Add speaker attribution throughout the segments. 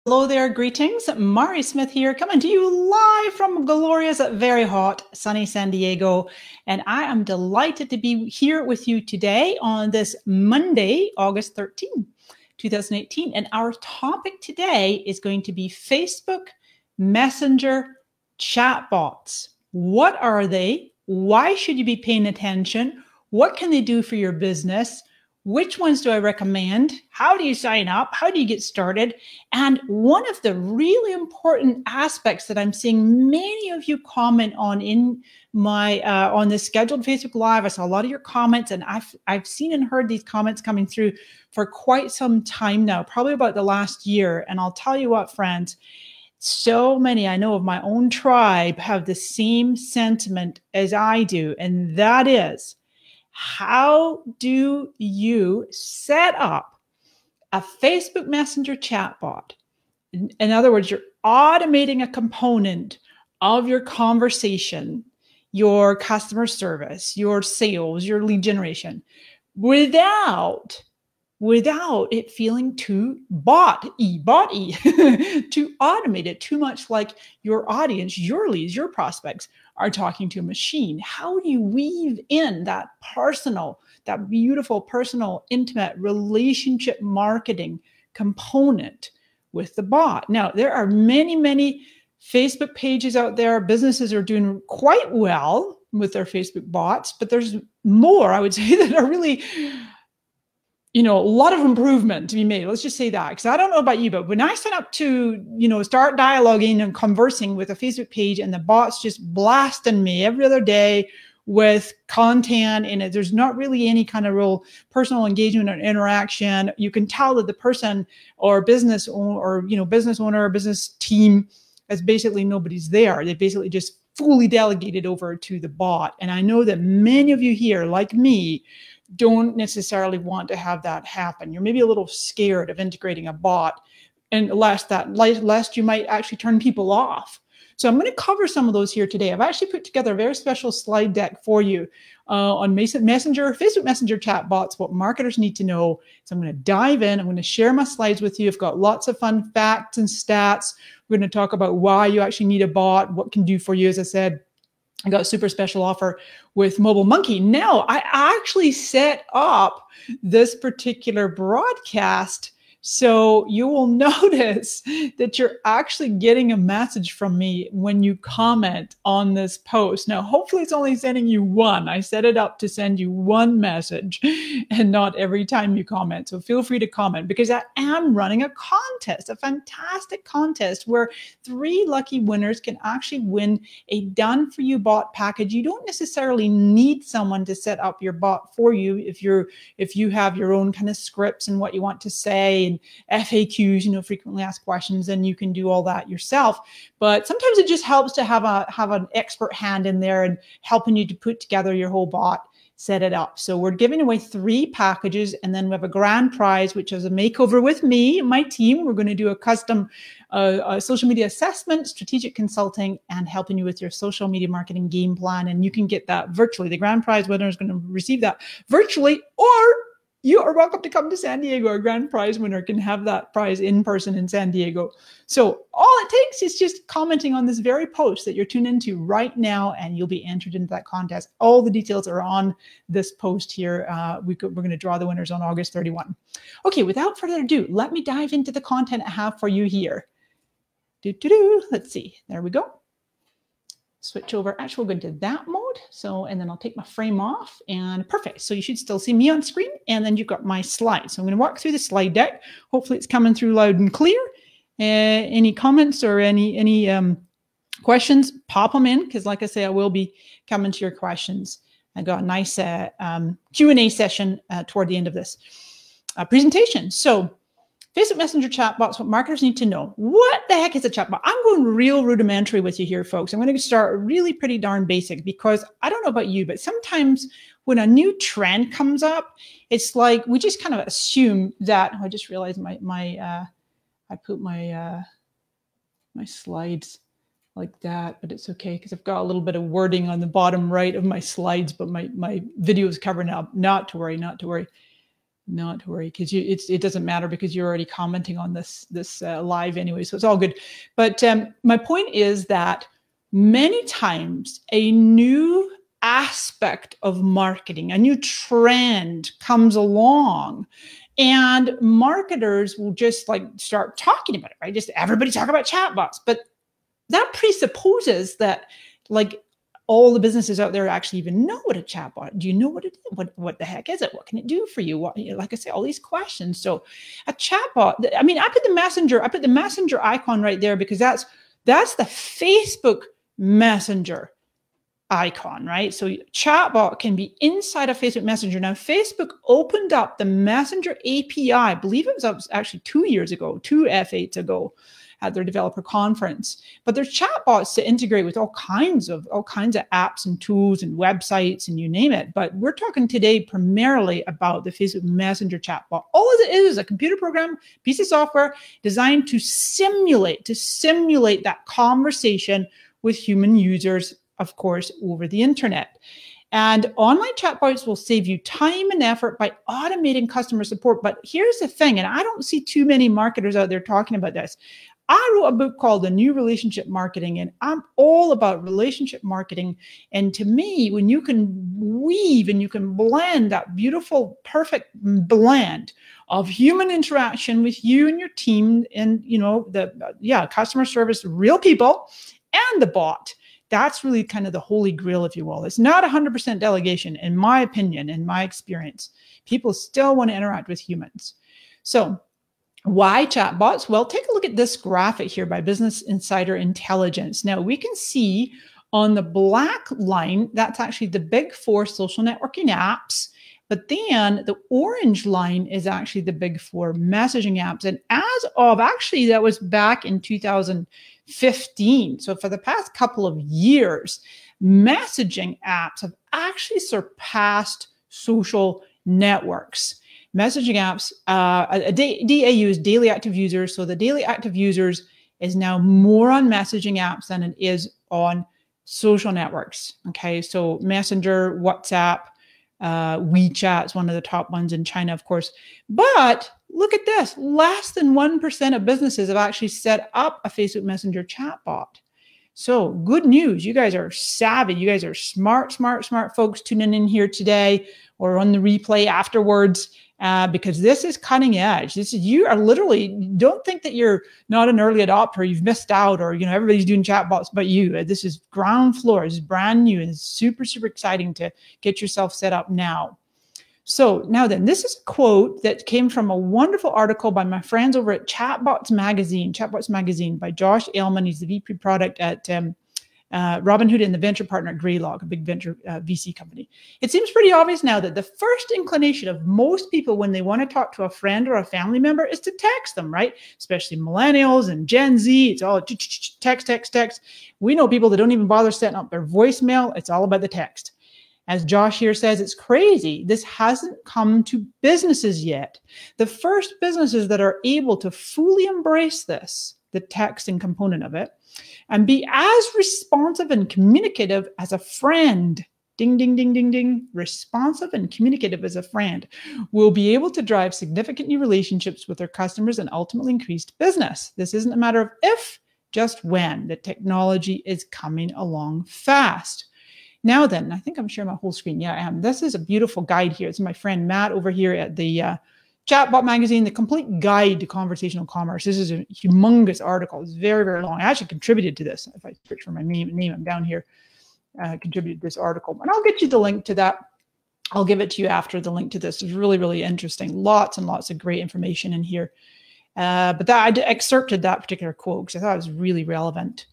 Speaker 1: Hello there, greetings. Mari Smith here, coming to you live from glorious, very hot, sunny San Diego. And I am delighted to be here with you today on this Monday, August 13, 2018. And our topic today is going to be Facebook Messenger chatbots. What are they? Why should you be paying attention? What can they do for your business? Which ones do I recommend? How do you sign up? How do you get started? And one of the really important aspects that I'm seeing many of you comment on in my on this scheduled Facebook Live, I saw a lot of your comments, and I've seen and heard these comments coming through for quite some time now, probably about the last year. And I'll tell you what, friends, so many I know of my own tribe have the same sentiment as I do, and that is, how do you set up a Facebook Messenger chatbot? In other words, you're automating a component of your conversation, your customer service, your sales, your lead generation, without it feeling too bot-y, too automated, too much like your audience, your leads, your prospects are talking to a machine. How do you weave in that personal, that beautiful, personal, intimate relationship marketing component with the bot? Now, there are many, many Facebook pages out there. Businesses are doing quite well with their Facebook bots, but there's more, I would say, that are really, a lot of improvement to be made. Let's just say that, because I don't know about you, but when I sign up to, start dialoguing and conversing with a Facebook page and the bot's just blasting me every other day with content in it, there's not really any kind of real personal engagement or interaction. You can tell that the person or business owner or business team is basically nobody's there. They basically just fully delegated over to the bot. And I know that many of you here, like me, don't necessarily want to have that happen. You're maybe a little scared of integrating a bot, and lest you might actually turn people off. So I'm going to cover some of those here today. I've actually put together a very special slide deck for you on Facebook Messenger chatbots, what marketers need to know. So I'm going to dive in. I'm going to share my slides with you. I've got lots of fun facts and stats. We're going to talk about why you actually need a bot, what can do for you. As I said, I got a super special offer with MobileMonkey. Now, I actually set up this particular broadcast, so you will notice that you're actually getting a message from me when you comment on this post. Now, hopefully it's only sending you one. I set it up to send you one message and not every time you comment. So feel free to comment, because I am running a contest, a fantastic contest where 3 lucky winners can actually win a done-for-you bot package. You don't necessarily need someone to set up your bot for you if you have your own kind of scripts and what you want to say, and FAQs, frequently asked questions, and you can do all that yourself. But sometimes it just helps to have an expert hand in there and helping you to put together your whole bot, set it up. So we're giving away 3 packages, and then we have a grand prize, which is a makeover with me and my team. We're going to do a custom social media assessment, strategic consulting, and helping you with your social media marketing game plan. And you can get that virtually. The grand prize winner is going to receive that virtually, or you are welcome to come to San Diego. Our grand prize winner can have that prize in person in San Diego. So all it takes is just commenting on this very post that you're tuned into right now, and you'll be entered into that contest. All the details are on this post here. We're going to draw the winners on August 31. Okay, without further ado, let me dive into the content I have for you here. Let's see. There we go. Switch over. Actually, we'll go into that mode. So, and then I'll take my frame off, and perfect. So you should still see me on screen, and then you've got my slides. So I'm going to walk through the slide deck. Hopefully it's coming through loud and clear. Any comments or any questions, pop them in, because like I say, I will be coming to your questions. I got a nice Q&A session toward the end of this presentation. So Facebook Messenger chatbots, what marketers need to know. What the heck is a chatbot? I'm going real rudimentary with you here, folks. I'm going to start really pretty darn basic, because I don't know about you, but sometimes when a new trend comes up, it's like we just kind of assume that. Oh, I just realized I put my slides like that, but it's okay because I've got a little bit of wording on the bottom right of my slides, but my video is covering up. Not to worry, not to worry. Not to worry, because it doesn't matter because you're already commenting on this live anyway, so it's all good. But my point is that many times a new aspect of marketing, a new trend comes along, and marketers will just like start talking about it, right? Just everybody talk about chatbots, but that presupposes that like all the businesses out there actually even know what a chatbot. Do you know what it is? What the heck is it? What can it do for you? What, like I say, all these questions. So a chatbot, I mean, I put the messenger icon right there because that's the Facebook Messenger icon, right? So chatbot can be inside of Facebook Messenger. Now, Facebook opened up the Messenger API, I believe it was actually 2 years ago, 2 F8s ago, at their developer conference. But there's chatbots to integrate with all kinds of apps and tools and websites and you name it. But we're talking today primarily about the Facebook Messenger chatbot. All it is a computer program, piece of software designed to simulate that conversation with human users, of course, over the internet. And online chatbots will save you time and effort by automating customer support. But here's the thing, and I don't see too many marketers out there talking about this. I wrote a book called The New Relationship Marketing, and I'm all about relationship marketing. And to me, when you can weave and you can blend that beautiful, perfect blend of human interaction with you and your team and, you know, customer service, real people, and the bot, that's really kind of the holy grail, if you will. It's not 100% delegation, in my opinion, in my experience. People still want to interact with humans. So why chatbots? Well, take a look at this graphic here by Business Insider Intelligence. Now, we can see on the black line, that's actually the big 4 social networking apps. But then the orange line is actually the big 4 messaging apps. And as of, actually, that was back in 2015. So for the past couple of years, messaging apps have actually surpassed social networks. Messaging apps, DAU is daily active users. So the daily active users is now more on messaging apps than it is on social networks. Okay, so Messenger, WhatsApp, WeChat is one of the top ones in China, of course. But look at this, less than 1% of businesses have actually set up a Facebook Messenger chatbot. So good news, you guys are savvy. You guys are smart folks tuning in here today or on the replay afterwards. Because this is cutting edge. You are literally, don't think that you're not an early adopter, you've missed out, or, you know, everybody's doing chatbots but you. This is ground floor, this is brand new, and it's super exciting to get yourself set up now. So now then, this is a quote that came from a wonderful article by my friends over at Chatbots Magazine by Josh Ailman. He's the VP product at Robinhood and the venture partner at Greylog, a big venture VC company. It seems pretty obvious now that the first inclination of most people when they want to talk to a friend or a family member is to text them, right? Especially millennials and Gen Z. It's all text. We know people that don't even bother setting up their voicemail. It's all about the text. As Josh here says, it's crazy. This hasn't come to businesses yet. The first businesses that are able to fully embrace this, the texting component of it, and be as responsive and communicative as a friend, ding, ding, ding, ding, ding, responsive and communicative as a friend, will be able to drive significant new relationships with their customers and ultimately increased business. This isn't a matter of if, just when. The technology is coming along fast. Now then, I think I'm sharing my whole screen. Yeah, I am. This is a beautiful guide here. It's my friend Matt over here at the Chatbot Magazine, the complete guide to conversational commerce. This is a humongous article. It's very long. I actually contributed to this. If I search for my name, I'm down here. Contributed to this article. And I'll get you the link to that. I'll give it to you after the link to this. It's really interesting. Lots and lots of great information in here. But I excerpted that particular quote because I thought it was really relevant.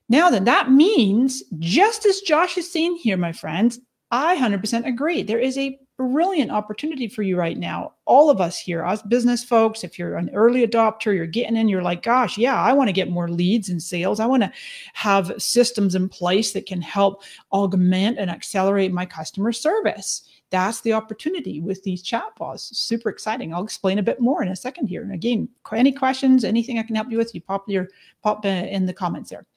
Speaker 1: Now then, that means, just as Josh is saying here, my friends, I 100% agree. There is a brilliant opportunity for you right now. All of us here, us business folks, if you're an early adopter, you're getting in, you're like, gosh, yeah, I want to get more leads and sales. I want to have systems in place that can help augment and accelerate my customer service. That's the opportunity with these chatbots. Super exciting. I'll explain a bit more in a second here. And again, any questions, anything I can help you with, you pop in the comments there.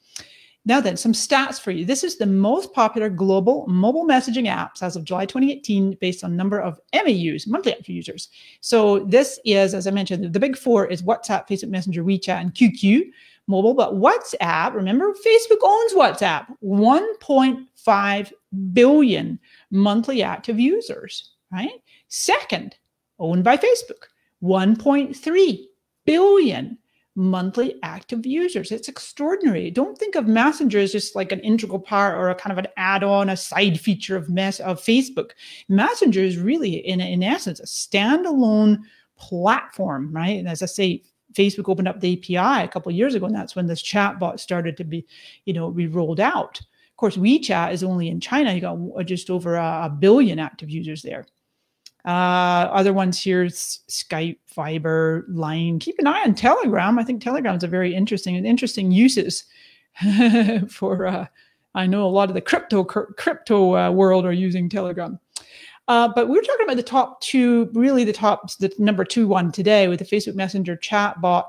Speaker 1: Now then, some stats for you. This is the most popular global mobile messaging apps as of July 2018 based on number of MAUs, monthly active users. So this is, as I mentioned, the big four is WhatsApp, Facebook Messenger, WeChat, and QQ mobile. But WhatsApp, remember, Facebook owns WhatsApp, 1.5 billion monthly active users, right? Second, owned by Facebook, 1.3 billion monthly active users. It's extraordinary. Don't think of Messenger as just like an integral part or a kind of an add-on, a side feature of Facebook. Messenger is really, in essence, a standalone platform, right? And as I say, Facebook opened up the API a couple of years ago, and that's when this chatbot started to be, be rolled out. Of course, WeChat is only in China. You got just over a billion active users there. Other ones here, Skype, Viber, Line. Keep an eye on Telegram. I think Telegram is a very interesting uses for, I know a lot of the crypto world are using Telegram. But we're talking about the top two, really the number one today with the Facebook Messenger chatbot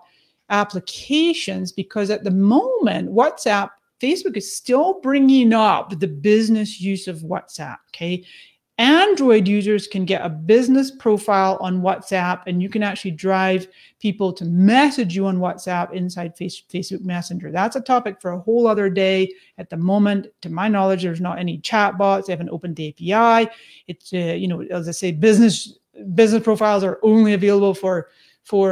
Speaker 1: applications, because at the moment, WhatsApp, Facebook is still bringing up the business use of WhatsApp, okay? Android users can get a business profile on WhatsApp, and you can actually drive people to message you on WhatsApp inside Facebook Messenger. That's a topic for a whole other day. At the moment, to my knowledge, there's not any chatbots. They haven't opened the API. It's, as I say, business profiles are only available for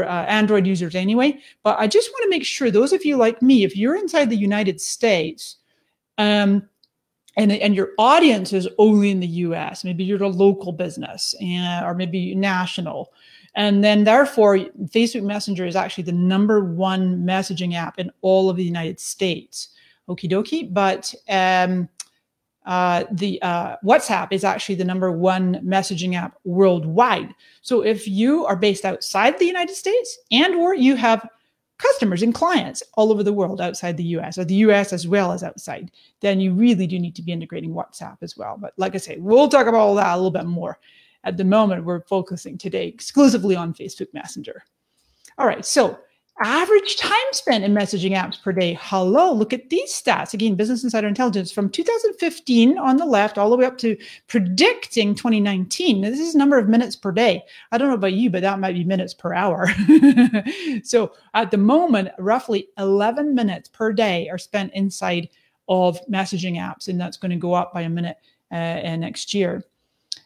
Speaker 1: Android users anyway. But I just want to make sure, those of you like me, if you're inside the United States, and your audience is only in the US, maybe you're a local business or maybe national. And then therefore, Facebook Messenger is actually the number one messaging app in all of the United States. Okie dokie. But the WhatsApp is actually the number one messaging app worldwide. So if you are based outside the United States or you have customers and clients all over the world outside the US, or the US as well as outside, then you really do need to be integrating WhatsApp as well. But like I say, we'll talk about all that a little bit more. At the moment, we're focusing today exclusively on Facebook Messenger. All right, so average time spent in messaging apps per day. Hello, look at these stats. Again, Business Insider Intelligence from 2015 on the left all the way up to predicting 2019. Now, this is number of minutes per day. I don't know about you, but that might be minutes per hour. So at the moment, roughly 11 minutes per day are spent inside of messaging apps, and that's going to go up by a minute next year.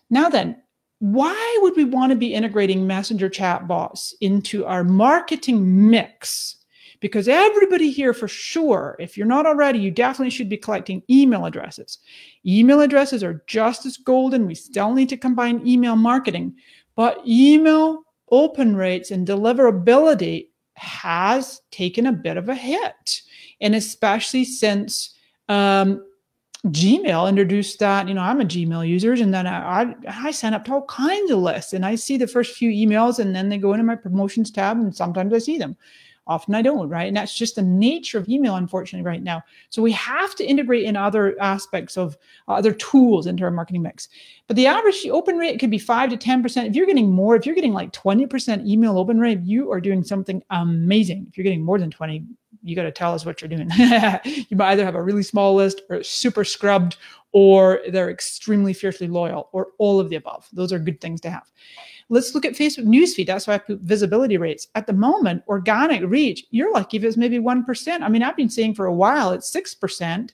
Speaker 1: Now then, why would we want to be integrating messenger chatbots into our marketing mix? Because everybody here, for sure, if you're not already, you definitely should be collecting email addresses. Email addresses are just as golden. We still need to combine email marketing, but email open rates and deliverability has taken a bit of a hit. And especially since Gmail introduced that, I'm a Gmail user, and then I sign up to all kinds of lists, and I see the first few emails, and then they go into my promotions tab, and sometimes I see them. Often I don't, right? And that's just the nature of email, unfortunately, right now. So we have to integrate in other aspects of other tools into our marketing mix. But the average open rate could be 5 to 10%. If you're getting more, if you're getting like 20% email open rate, you are doing something amazing. If you're getting more than 20, you got to tell us what you're doing. You might either have a really small list, or super scrubbed, or they're extremely fiercely loyal, or all of the above. Those are good things to have. Let's look at Facebook newsfeed. That's why I put visibility rates. At the moment, organic reach, you're lucky if it's maybe 1%. I mean, I've been saying for a while it's 6%,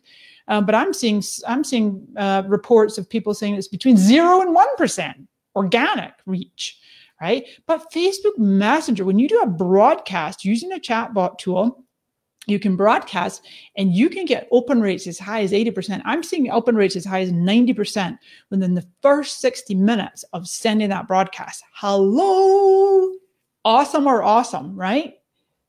Speaker 1: but I'm seeing reports of people saying it's between 0 and 1% organic reach, right? But Facebook Messenger, when you do a broadcast using a chatbot tool, you can broadcast and you can get open rates as high as 80%. I'm seeing open rates as high as 90% within the first 60 minutes of sending that broadcast. Hello, awesome or awesome, right?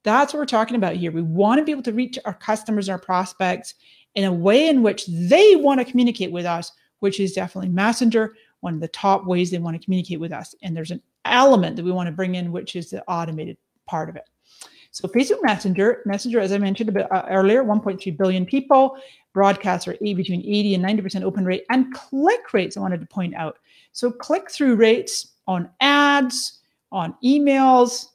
Speaker 1: That's what we're talking about here. We want to be able to reach our customers and our prospects in a way in which they want to communicate with us, which is definitely Messenger, one of the top ways they want to communicate with us. And there's an element that we want to bring in, which is the automated part of it. So Facebook Messenger, as I mentioned a bit earlier, 1.3 billion people, broadcasts are between 80 and 90% open rate, and click rates I wanted to point out. So click-through rates on ads, on emails,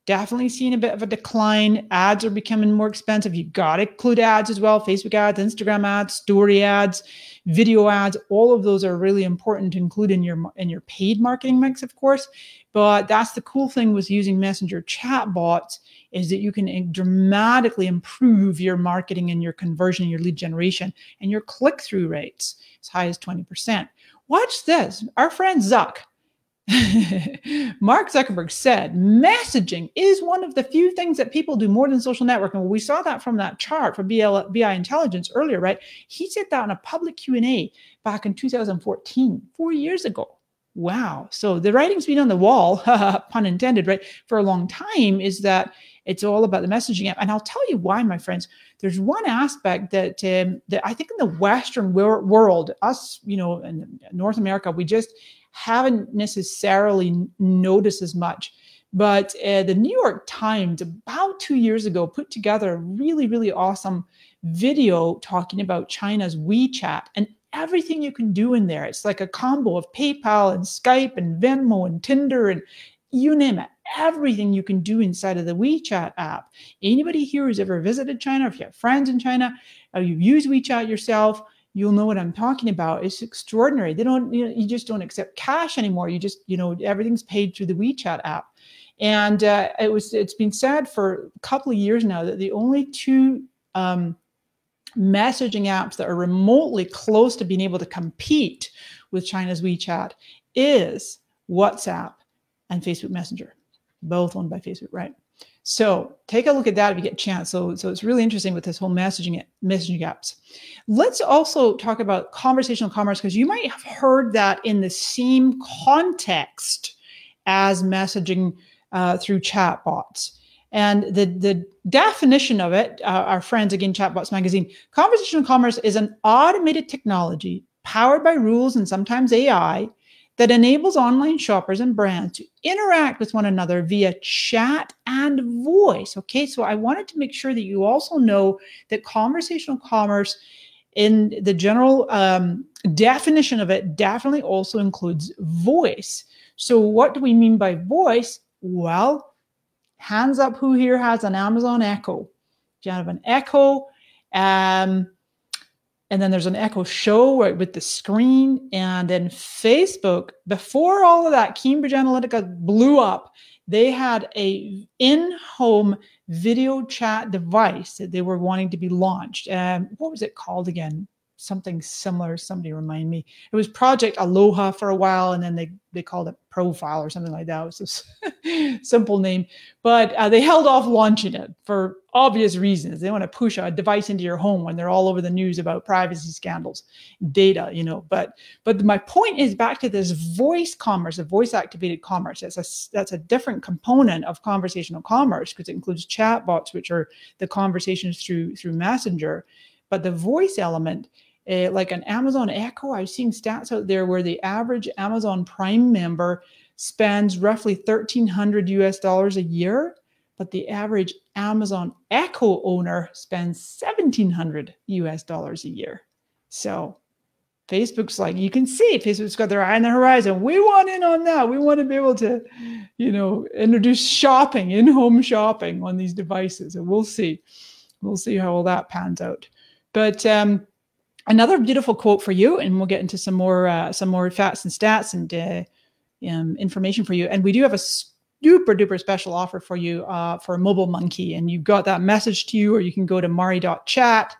Speaker 1: definitely seeing a bit of a decline. Ads are becoming more expensive. You got to include ads as well. Facebook ads, Instagram ads, story ads, video ads. All of those are really important to include in your paid marketing mix, of course. But that's the cool thing with using Messenger chatbots, is that you can dramatically improve your marketing and your conversion, your lead generation, and your click-through rates as high as 20%. Watch this. Our friend Zuck, Mark Zuckerberg, said messaging is one of the few things that people do more than social networking. Well, we saw that from that chart for BI Intelligence earlier, right? He said that in a public Q&A back in 2014, 4 years ago. Wow. So the writing's been on the wall, pun intended, right, for a long time, is that it's all about the messaging app. And I'll tell you why, my friends. There's one aspect that that I think in the Western world, us, in North America, we just haven't necessarily noticed as much. But the New York Times about 2 years ago put together a really, really awesome video talking about China's WeChat and everything you can do in there. It's like a combo of PayPal and Skype and Venmo and Tinder and you name it. Everything you can do inside of the WeChat app. Anybody here who's ever visited China, if you have friends in China, or you've used WeChat yourself, you'll know what I'm talking about. It's extraordinary. They don't, you just don't accept cash anymore. You just, everything's paid through the WeChat app. And it's been said for a couple of years now that the only two messaging apps that are remotely close to being able to compete with China's WeChat is WhatsApp and Facebook Messenger, both owned by Facebook, right? So take a look at that if you get a chance. So it's really interesting with this whole messaging apps. Let's also talk about conversational commerce, because you might have heard that in the same context as messaging through chatbots. And the definition of it, our friends, again, Chatbots Magazine, conversational commerce is an automated technology powered by rules and sometimes AI that enables online shoppers and brands to interact with one another via chat and voice. Okay, so I wanted to make sure that you also know that conversational commerce, in the general definition of it, definitely also includes voice. So what do we mean by voice? Well, hands up, who here has an Amazon Echo? Do you have an Echo? And then there's an Echo Show right with the screen. And then Facebook, before all of that, Cambridge Analytica blew up. They had a in-home video chat device that they were wanting to be launched. What was it called again? Something similar. Somebody remind me. It was Project Aloha for a while, and then they called it Profile or something like that. It was a simple name, but they held off launching it for obvious reasons. They want to push a device into your home when they're all over the news about privacy scandals, data, But my point is back to this voice commerce, a voice-activated commerce. That's a different component of conversational commerce, because it includes chatbots, which are the conversations through Messenger. But the voice element, like an Amazon Echo, I've seen stats out there where the average Amazon Prime member spends roughly $1,300 a year, but the average Amazon Echo owner spends $1,700 a year. So Facebook's like, you can see Facebook's got their eye on the horizon. We want in on that. We want to be able to, introduce shopping, in-home shopping on these devices. And we'll see. We'll see how all that pans out. But another beautiful quote for you, and we'll get into some more facts and stats and information for you. And we do have a super duper special offer for you for MobileMonkey, and you've got that message to you, or you can go to mari.chat.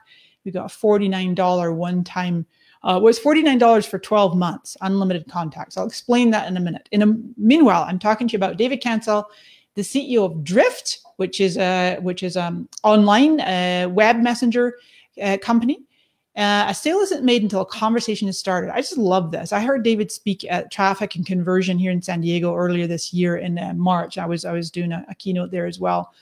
Speaker 1: We've got a $49 one-time. It's $49 for 12 months, unlimited contacts. I'll explain that in a minute. Meanwhile, I'm talking to you about David Cancel, the CEO of Drift, which is online web messenger company. A sale isn't made until a conversation is started. I just love this. I heard David speak at Traffic and Conversion here in San Diego earlier this year in March. I was doing a keynote there as well.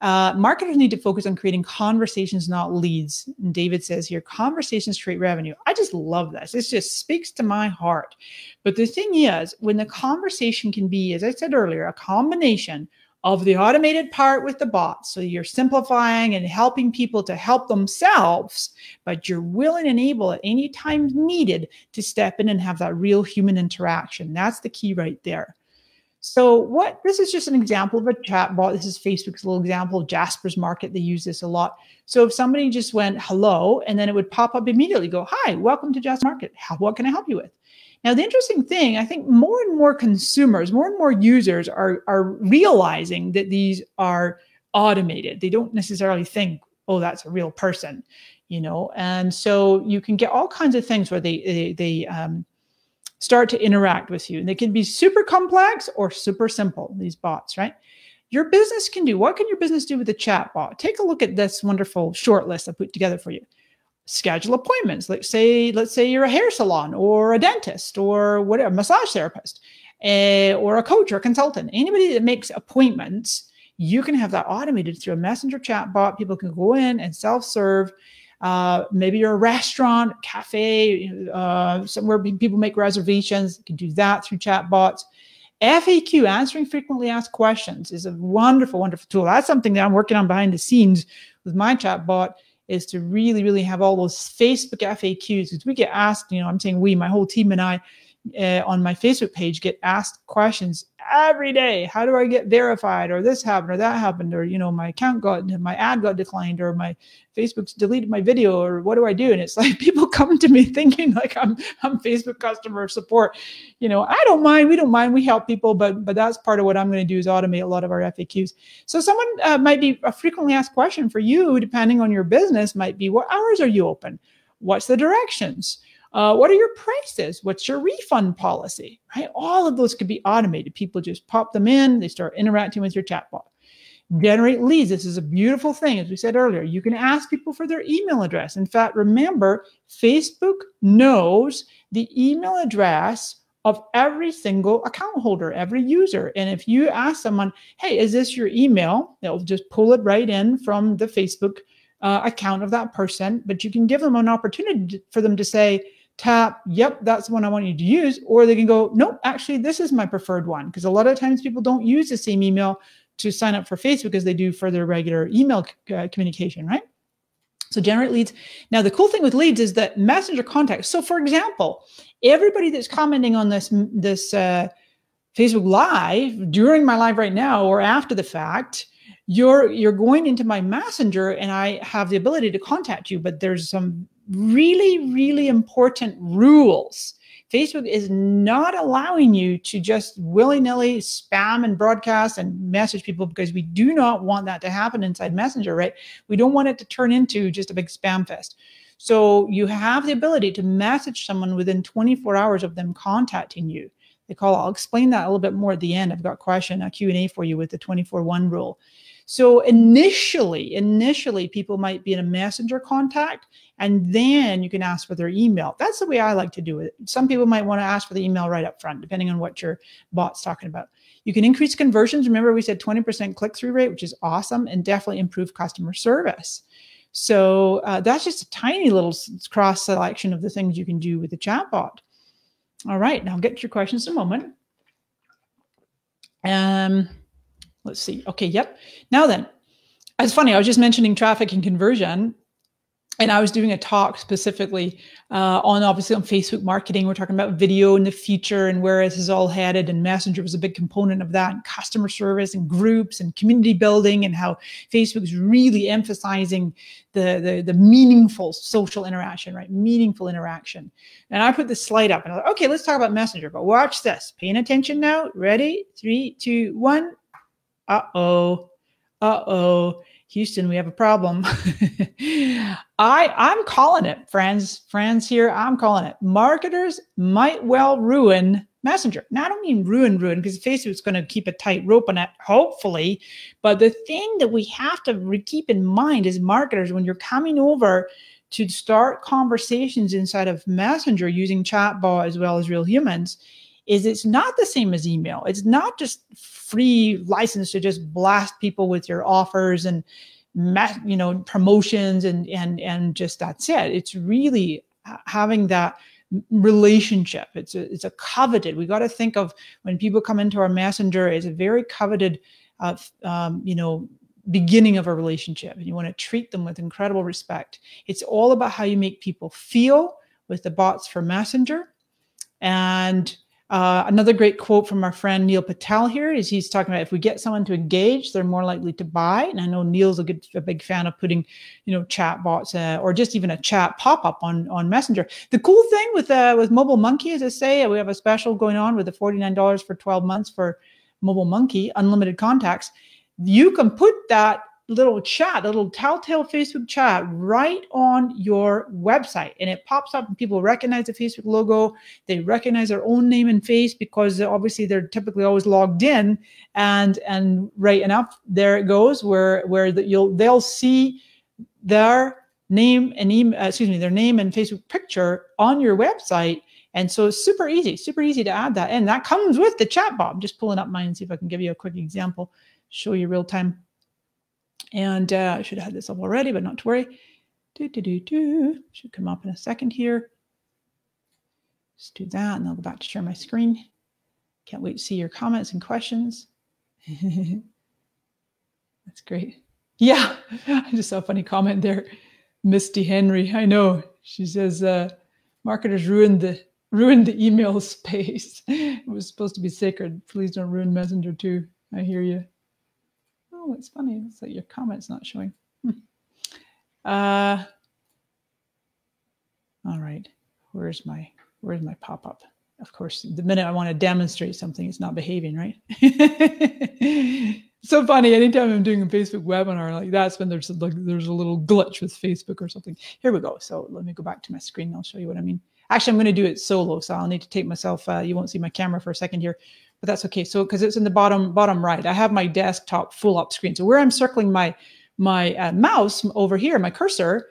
Speaker 1: Marketers need to focus on creating conversations, not leads. And David says here, conversations create revenue. I just love this. It just speaks to my heart. But the thing is, when the conversation can be, as I said earlier, a combination of the automated part with the bots. So you're simplifying and helping people to help themselves, but you're willing and able at any time needed to step in and have that real human interaction. That's the key right there. So this is just an example of a chatbot. This is Facebook's little example of Jasper's Market. They use this a lot. So if somebody just went hello, and then it would pop up immediately, go, hi, welcome to Jasper's Market. What can I help you with? Now, the interesting thing, I think more and more consumers, more and more users are realizing that these are automated. They don't necessarily think, oh, that's a real person, you know? And so you can get all kinds of things where they start to interact with you. And they can be super complex or super simple, these bots, right? Your business can do, what can your business do with a chat bot? Take a look at this wonderful short list I put together for you. Schedule appointments. Let's say you're a hair salon or a dentist or whatever, massage therapist, or a coach or a consultant. Anybody that makes appointments, you can have that automated through a messenger chat bot. People can go in and self-serve. Maybe you're a restaurant, cafe, somewhere people make reservations. You can do that through chatbots. FAQ, answering frequently asked questions, is a wonderful, wonderful tool. That's something that I'm working on behind the scenes with my chatbot, is to really, really have all those Facebook FAQs. Because we get asked, you know, I'm saying we, my whole team and I, on my Facebook page, get asked questions every day. How do I get verified? Or this happened, or that happened, or, you know, my ad got declined, or my Facebook's deleted my video, or what do I do? And it's like people come to me thinking like I'm Facebook customer support. You know, I don't mind, we don't mind, we help people, but that's part of what I'm going to do, is automate a lot of our FAQs. So someone might be a frequently asked question for you, depending on your business, might be, what hours are you open? What's the directions? What are your prices? What's your refund policy? Right? All of those could be automated. People just pop them in. They start interacting with your chatbot. Generate leads. This is a beautiful thing. As we said earlier, you can ask people for their email address. In fact, remember, Facebook knows the email address of every single account holder, every user. And if you ask someone, hey, is this your email? They'll just pull it right in from the Facebook account of that person. But you can give them an opportunity for them to say, tap, yep, that's the one I want you to use. Or they can go, nope, actually, this is my preferred one. Because a lot of times people don't use the same email to sign up for Facebook as they do for their regular email communication, right? So generate leads. Now, the cool thing with leads is that messenger contacts. So for example, everybody that's commenting on this Facebook Live, during my live right now or after the fact, you're going into my messenger and I have the ability to contact you, but there's some really, really important rules. Facebook is not allowing you to just willy-nilly spam and broadcast and message people, because we do not want that to happen inside Messenger, right? We don't want it to turn into just a big spam fest. So you have the ability to message someone within 24 hours of them contacting you. I'll explain that a little bit more at the end. I've got a Q&A for you with the 24/1 rule. So initially, people might be in a messenger contact, and then you can ask for their email. That's the way I like to do it. Some people might want to ask for the email right up front, depending on what your bot's talking about. You can increase conversions. Remember, we said 20% click-through rate, which is awesome, and definitely improve customer service. So that's just a tiny little cross selection of the things you can do with the chatbot. All right, now I'll get to your questions in a moment. Let's see. Okay, yep. Now then, it's funny, I was just mentioning traffic and conversion, and I was doing a talk specifically obviously on Facebook marketing. We're talking about video in the future and where this is all headed, and Messenger was a big component of that, and customer service and groups and community building, and how Facebook is really emphasizing the meaningful social interaction, right? Meaningful interaction. And I put this slide up and I was like, okay, let's talk about Messenger, but watch this. Paying attention now. Ready? 3, 2, 1. Uh-oh. Houston, we have a problem. I'm calling it, friends here. I'm calling it. Marketers might well ruin Messenger. Now, I don't mean ruin, because Facebook's going to keep a tight rope on it, hopefully. But the thing that we have to keep in mind is, marketers, when you're coming over to start conversations inside of Messenger using chatbot as well as real humans, is it's not the same as email. It's not just free license to just blast people with your offers and promotions and just that's it. It's really having that relationship. It's a coveted. We got to think of when people come into our Messenger, it's a very coveted beginning of a relationship, and you want to treat them with incredible respect. It's all about how you make people feel with the bots for Messenger. And Another great quote from our friend Neil Patel here is he's talking about if we get someone to engage, they're more likely to buy. And I know Neil's a big fan of putting, chatbots or just even a chat pop-up on Messenger. The cool thing with MobileMonkey, as I say, we have a special going on with the $49 for 12 months for MobileMonkey, unlimited contacts. You can put that little telltale Facebook chat right on your website, and it pops up and people recognize the Facebook logo. They recognize their own name and face because obviously they're typically always logged in, and right enough, there it goes where they'll see their name and their name and Facebook picture on your website. And so it's super easy to add that in. That comes with the chatbot. I'm just pulling up mine and see if I can give you a quick example, show you real time. And I should have had this up already, but not to worry. Should come up in a second here. Just do that, and I'll go back to share my screen. Can't wait to see your comments and questions. That's great. Yeah, I just saw a funny comment there. Misty Henry, I know. She says, marketers ruined the email space. It was supposed to be sacred. Please don't ruin Messenger too. I hear you. Oh, it's funny. It's like your comment's not showing. All right. Where's my pop-up? Of course, the minute I want to demonstrate something, it's not behaving, right? So funny. Anytime I'm doing a Facebook webinar, like that's when there's a little glitch with Facebook or something. Here we go. So let me go back to my screen. And I'll show you what I mean. Actually, I'm going to do it solo, so I'll need to take myself. You won't see my camera for a second here. But that's okay. So because it's in the bottom right, I have my desktop full up screen. So where I'm circling my mouse over here, my cursor,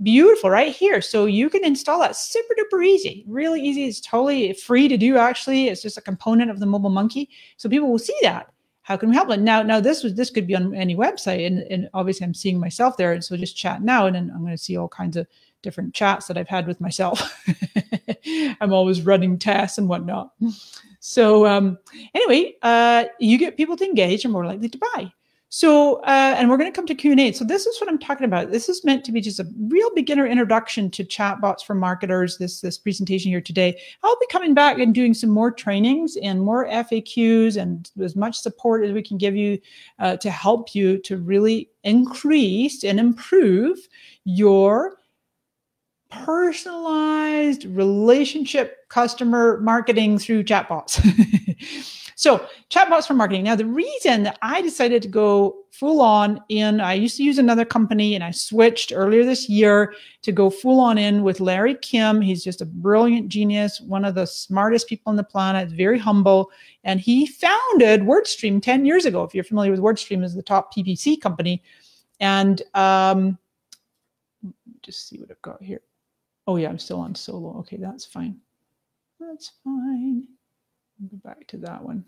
Speaker 1: beautiful right here. So you can install that super duper easy, really easy. It's totally free to do. Actually, it's just a component of the MobileMonkey. So people will see that. How can we help them? Now this could be on any website, and obviously I'm seeing myself there. And so just chat now, and then I'm going to see all kinds of different chats that I've had with myself. I'm always running tests and whatnot. So anyway, you get people to engage and more likely to buy. So, and we're going to come to Q&A. So this is what I'm talking about. This is meant to be just a real beginner introduction to chatbots for marketers, this presentation here today. I'll be coming back and doing some more trainings and more FAQs and as much support as we can give you to help you to really increase and improve your personalized relationship customer marketing through chatbots. So chatbots for marketing. Now, the reason that I decided to go full on in, I used to use another company and I switched earlier this year to go full on in with Larry Kim. He's just a brilliant genius, one of the smartest people on the planet, very humble. And he founded WordStream 10 years ago. If you're familiar with WordStream, is the top PPC company. And just see what I've got here. Oh yeah, I'm still on solo. Okay, that's fine. That's fine. I'll go back to that one.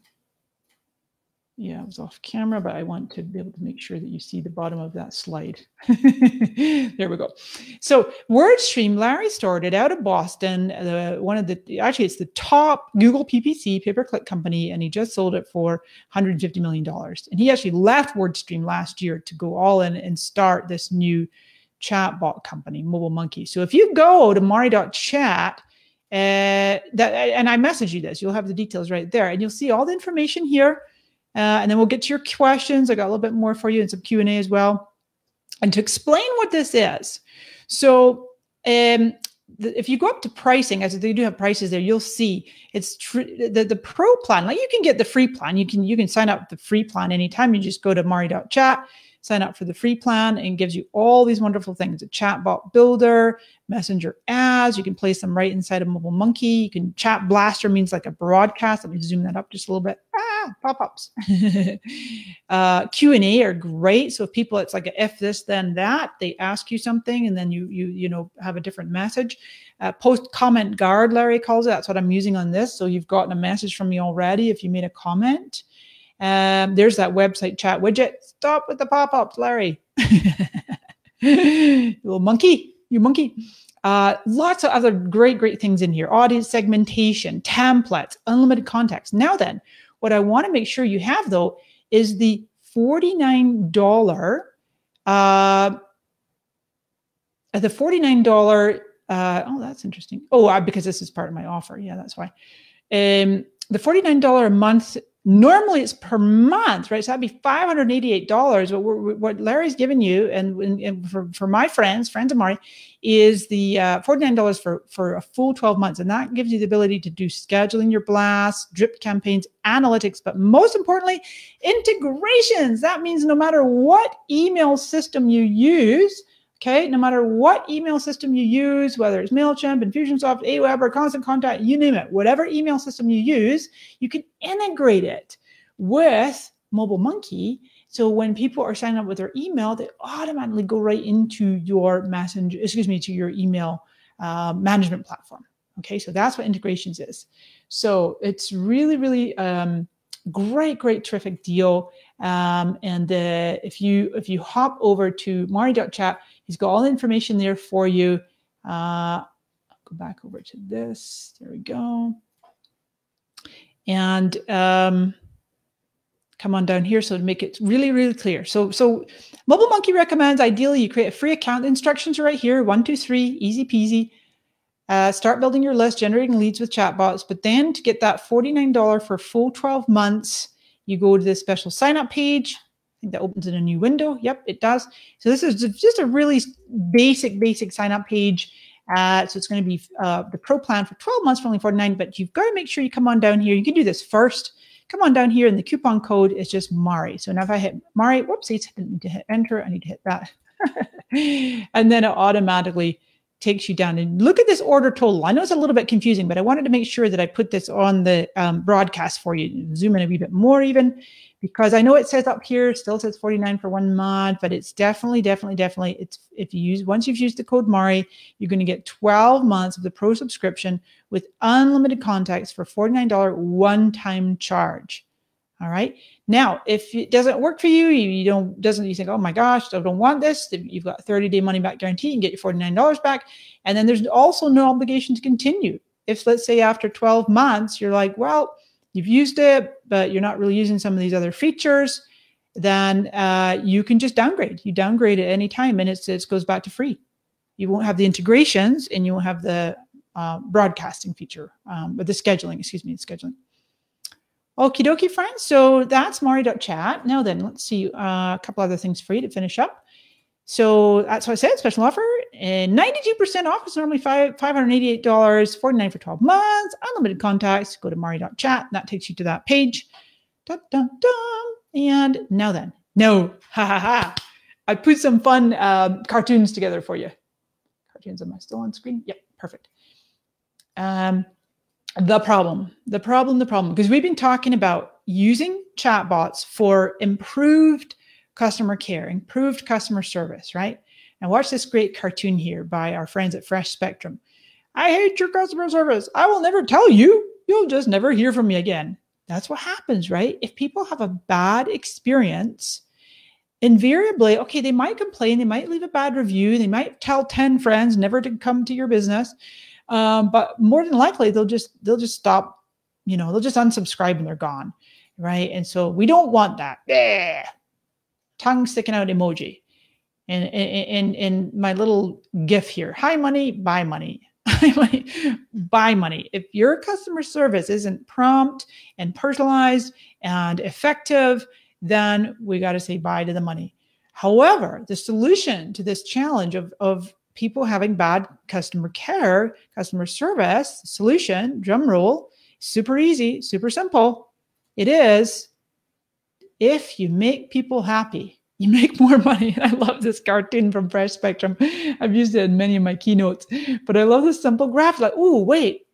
Speaker 1: Yeah, I was off camera, but I want to be able to make sure that you see the bottom of that slide. There we go. So WordStream, Larry started out of Boston. Actually, it's the top Google PPC pay-per-click company, and he just sold it for $150 million. And he actually left WordStream last year to go all in and start this new chatbot company, MobileMonkey. So if you go to mari.chat, and I message you this, you'll have the details right there, and you'll see all the information here. And then we'll get to your questions. I got a little bit more for you and some Q&A as well. And to explain what this is, so if you go up to pricing, as they do have prices there, you'll see it's the pro plan. Like you can get the free plan. You can sign up with the free plan anytime. You just go to mari.chat, sign up for the free plan, and it gives you all these wonderful things: a chatbot builder, messenger ads. You can place them right inside of MobileMonkey. You can chat blaster, means like a broadcast. Let me zoom that up just a little bit. Pop-ups. Q&A are great. So if people, it's like a if this then that, they ask you something and then you know have a different message. Post comment guard, Larry calls it. That's what I'm using on this. So you've gotten a message from me already if you made a comment. There's that website chat widget. Stop with the pop-ups, Larry. You little monkey, you monkey. Lots of other great things in here. Audience segmentation, templates, unlimited contacts. Now then, what I want to make sure you have though is the $49, oh, that's interesting. Oh, because this is part of my offer. Yeah, that's why. The $49 a month, normally it's per month, right? So that'd be $588. But what Larry's given you, and for my friends of Mari, is the $49 for a full 12 months. And that gives you the ability to do scheduling your blasts, drip campaigns, analytics, but most importantly, integrations. That means no matter what email system you use, okay, no matter what email system you use, whether it's MailChimp, Infusionsoft, Aweber, Constant Contact, you name it, whatever email system you use, you can integrate it with MobileMonkey. So when people are signing up with their email, they automatically go right into your to your email management platform. Okay, so that's what integrations is. So it's really, really great, terrific deal. If you hop over to Mari.chat, he's got all the information there for you. Go back over to this. There we go. And come on down here so to make it really, really clear. So MobileMonkey recommends ideally you create a free account. The instructions are right here. 1, 2, 3, easy peasy. Start building your list, generating leads with chatbots. But then to get that $49 for full 12 months, you go to this special sign up page. I think that opens in a new window. Yep, it does. So this is just a really basic sign up page. So it's going to be the pro plan for 12 months for only $49, but you've got to make sure you come on down here. You can do this first. Come on down here, and the coupon code is just Mari. So now if I hit Mari, whoopsies, I didn't need to hit enter. I need to hit that. And then it automatically takes you down. And look at this order total. I know it's a little bit confusing, but I wanted to make sure that I put this on the broadcast for you. Zoom in a wee bit more even, because I know it says up here, still says 49 for 1 month, but it's definitely, it's once you've used the code Mari, you're going to get 12 months of the pro subscription with unlimited contacts for $49 one-time charge. All right. Now, if it doesn't work for you, you think, oh my gosh, I don't want this. You've got a 30-day money back guarantee. You can get your $49 back. And then there's also no obligation to continue. If, let's say, after 12 months, you're like, well, you've used it, but you're not really using some of these other features, then you can just downgrade. You downgrade at any time, and it goes back to free. You won't have the integrations, and you won't have the broadcasting feature, but the scheduling, scheduling. Okie dokie, friends. So that's Mari.chat. Now then, let's see a couple other things for you to finish up. So that's what I said, special offer. And 92% off is normally $588, $49 for 12 months, unlimited contacts. Go to Mari.chat. That takes you to that page. Dun, dun, dun. And now then, I put some fun cartoons together for you. Cartoons, am I still on screen? Yep, perfect. The problem, because we've been talking about using chatbots for improved customer care, improved customer service, right? Now watch this great cartoon here by our friends at Fresh Spectrum. I hate your customer service. I will never tell you. You'll just never hear from me again. That's what happens, right? If people have a bad experience, invariably, okay, they might complain, they might leave a bad review, they might tell 10 friends never to come to your business. But more than likely, they'll just stop, they'll just unsubscribe and they're gone, right? And so we don't want that tongue sticking out emoji. And my little GIF here, hi money, buy money, hi money, buy money. If your customer service isn't prompt and personalized and effective, then we got to say bye to the money. However, the solution to this challenge of people having bad customer care, customer service, solution, drum roll, super easy, super simple. It is, if you make people happy, you make more money. I love this cartoon from Fresh Spectrum. I've used it in many of my keynotes, but I love this simple graph. Like, oh, wait,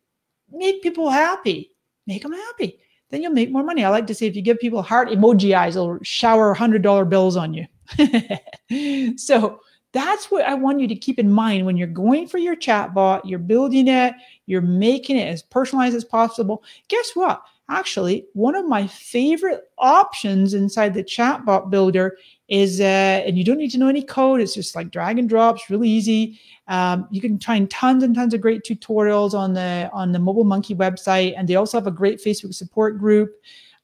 Speaker 1: make people happy. Make them happy. Then you'll make more money. I like to say, if you give people heart emoji eyes, they'll shower $100 bills on you. So that's what I want you to keep in mind when you're going for your chatbot, you're building it, you're making it as personalized as possible. Guess what? Actually, one of my favorite options inside the chatbot builder is, and you don't need to know any code, it's just like drag and drop, it's really easy. You can find tons and tons of great tutorials on the MobileMonkey website, and they also have a great Facebook support group.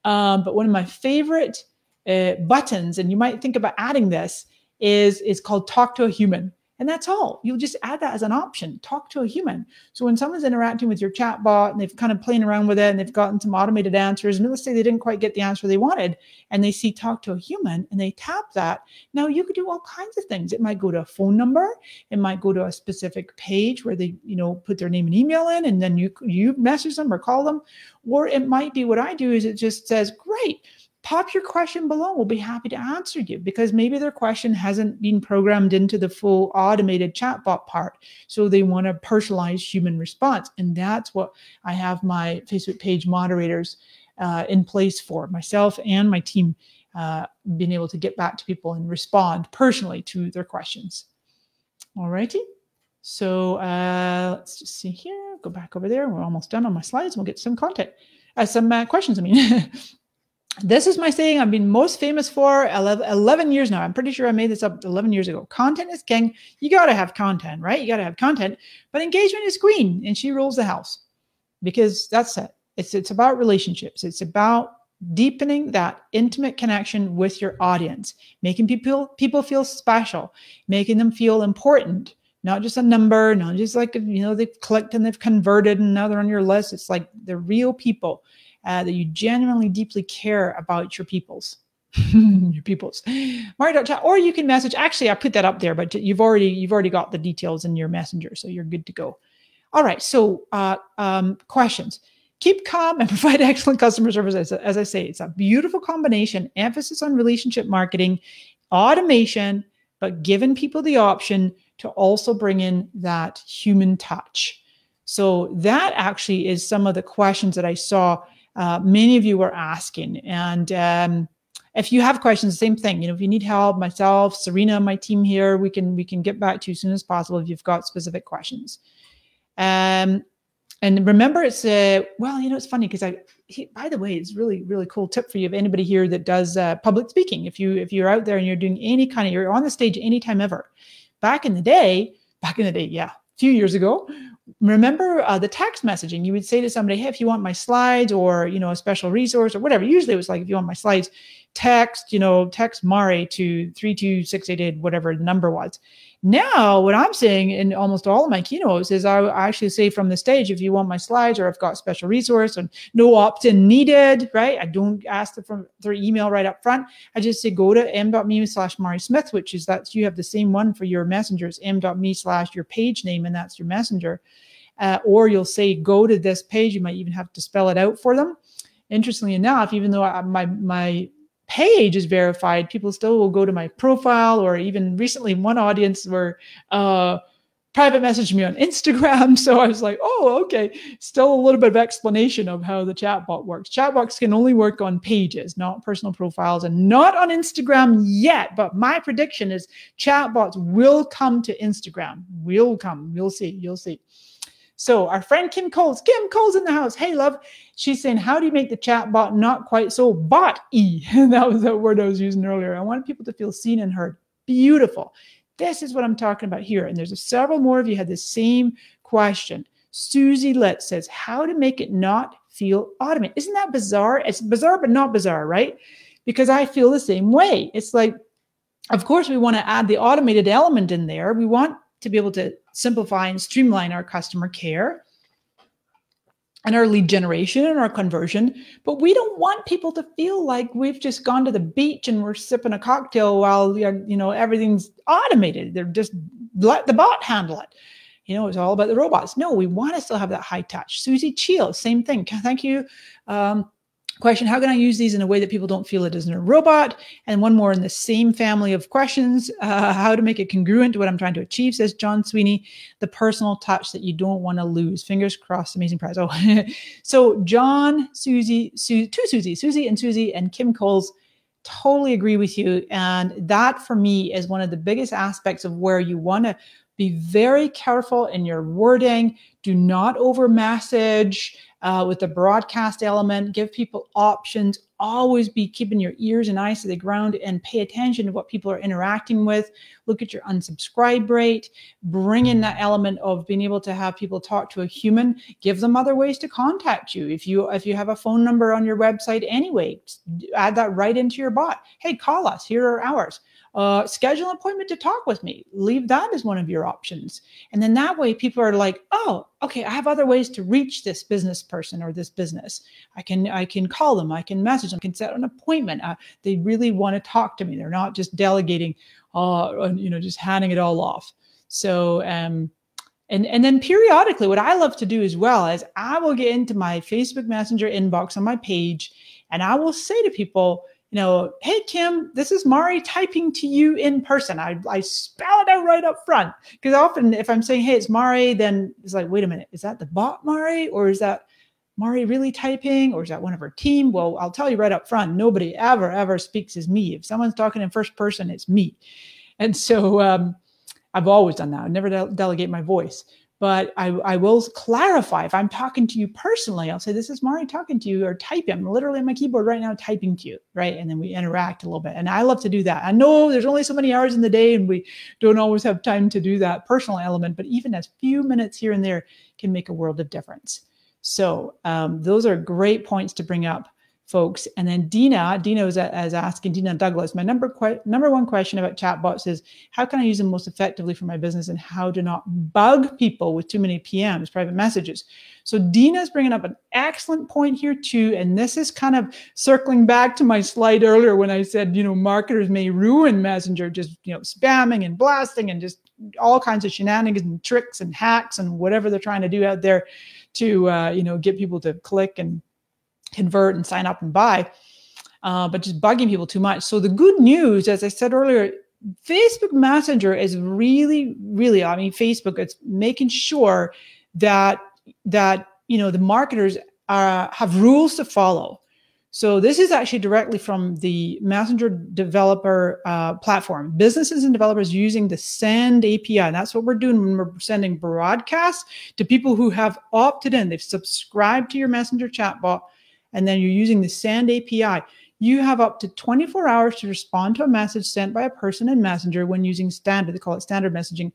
Speaker 1: But one of my favorite buttons, and you might think about adding this, is called Talk to a Human. And that's all. You'll just add that as an option. Talk to a human. So when someone's interacting with your chatbot and they've kind of playing around with it and they've gotten some automated answers, and let's say they didn't quite get the answer they wanted, and they see talk to a human and they tap that, now you could do all kinds of things. It might go to a phone number. It might go to a specific page where they, put their name and email in, and then you message them or call them. Or it might be, what I do is it just says, great, pop your question below. We'll be happy to answer you, because maybe their question hasn't been programmed into the full automated chatbot part. So they want a personalized human response. And that's what I have my Facebook page moderators in place for, myself and my team, being able to get back to people and respond personally to their questions. All righty. So let's just see here. Go back over there. We're almost done on my slides. We'll get some content, some questions. This is my saying I've been most famous for 11 years now. I'm pretty sure I made this up 11 years ago. Content is king. You got to have content, right? You got to have content, but engagement is queen, and she rules the house, because that's it. It's about relationships. It's about deepening that intimate connection with your audience, making people feel special, making them feel important, not just a number, not just like, they've clicked and they've converted and now they're on your list. It's like they're real people. That you genuinely deeply care about your peoples. Your peoples. Mari.chat, or you can message. Actually, I put that up there, but you've already got the details in your messenger, so you're good to go. All right, so questions. Keep calm and provide excellent customer service. As I say, it's a beautiful combination, emphasis on relationship marketing, automation, but giving people the option to also bring in that human touch. So that actually is some of the questions that I saw many of you were asking. And if you have questions, same thing. If you need help, myself, Serena, my team here, we can get back to you as soon as possible if you've got specific questions. And remember, it's it's funny because by the way, it's really, really cool tip for you. If anybody here that does public speaking, if you're out there and you're doing you're on the stage anytime ever. Back in the day, yeah, a few years ago. Remember the text messaging. You would say to somebody, hey, if you want my slides or, a special resource or whatever. Usually it was like, if you want my slides, text Mari to 32688, whatever the number was. Now, what I'm saying in almost all of my keynotes is I actually say from the stage, if you want my slides or I've got special resource and no opt-in needed, right? I don't ask them from their email right up front. I just say, go to m.me/Mari Smith, which is that you have the same one for your messengers, m.me/your page name, and that's your messenger. Or you'll say, go to this page. You might even have to spell it out for them. Interestingly enough, even though my page is verified, people still will go to my profile, or even recently one audience were private messaged me on Instagram. So I was like, oh, okay. Still a little bit of explanation of how the chatbot works. Chatbots can only work on pages, not personal profiles, and not on Instagram yet. But my prediction is chatbots will come to Instagram. Will come. You'll see. You'll see. So our friend Kim Cole's in the house. Hey, love. She's saying, how do you make the chatbot not quite so bot-y? That was the word I was using earlier. I want people to feel seen and heard. Beautiful. This is what I'm talking about here. And there's several more of you had the same question. Susie Litt says, how to make it not feel automated. Isn't that bizarre? It's bizarre, but not bizarre, right? Because I feel the same way. It's like, of course, we want to add the automated element in there. We want to be able to simplify and streamline our customer care and our lead generation and our conversion. But we don't want people to feel like we've just gone to the beach and we're sipping a cocktail while, everything's automated. They're just let the bot handle it. It's all about the robots. No, we want to still have that high touch. Susie Cheel, same thing. Thank you. Question, how can I use these in a way that people don't feel it isn't a robot? And one more in the same family of questions, how to make it congruent to what I'm trying to achieve, says John Sweeney, the personal touch that you don't want to lose. Fingers crossed, amazing prize. Oh, so John, Susie, Susie and Kim Coles, totally agree with you. And that for me is one of the biggest aspects of where you want to be very careful in your wording. Do not over message. With the broadcast element, give people options, always be keeping your ears and eyes to the ground and pay attention to what people are interacting with. Look at your unsubscribe rate, bring in that element of being able to have people talk to a human, give them other ways to contact you. If you have a phone number on your website anyway, add that right into your bot. Hey, call us, here are ours. schedule an appointment to talk with me. Leave that as one of your options. And then that way people are like, oh, okay, I have other ways to reach this business person or this business. I can call them, I can message them, I can set an appointment. They really want to talk to me. They're not just delegating, just handing it all off. So, and then periodically, what I love to do as well is I will get into my Facebook Messenger inbox on my page, and I will say to people, hey, Kim, this is Mari typing to you in person. I spell it out right up front, because often if I'm saying, hey, it's Mari, then it's like, wait a minute, is that the bot Mari, or is that Mari really typing, or is that one of her team? Well, I'll tell you right up front, nobody ever speaks as me. If someone's talking in first person, it's me. And so I've always done that. I never delegate my voice. But I will clarify. If I'm talking to you personally, I'll say, this is Mari talking to you, or typing. I'm literally on my keyboard right now typing to you, right? And then we interact a little bit. And I love to do that. I know there's only so many hours in the day, and we don't always have time to do that personal element, but even a few minutes here and there can make a world of difference. So those are great points to bring up, folks. And then Dina is asking, Dina Douglas, my number one question about chatbots is, how can I use them most effectively for my business, and how to not bug people with too many PMs, private messages? So Dina's bringing up an excellent point here too. And this is kind of circling back to my slide earlier when I said, marketers may ruin Messenger, just, spamming and blasting and just all kinds of shenanigans and tricks and hacks and whatever they're trying to do out there to, get people to click and convert and sign up and buy, but just bugging people too much. So the good news, as I said earlier, Facebook Messenger is really, Facebook, it's making sure that the marketers have rules to follow. So this is actually directly from the Messenger developer platform. Businesses and developers using the Send API. And that's what we're doing when we're sending broadcasts to people who have opted in. They've subscribed to your Messenger chatbot, and then you're using the Send API. You have up to 24 hours to respond to a message sent by a person in Messenger when using standard. They call it standard messaging.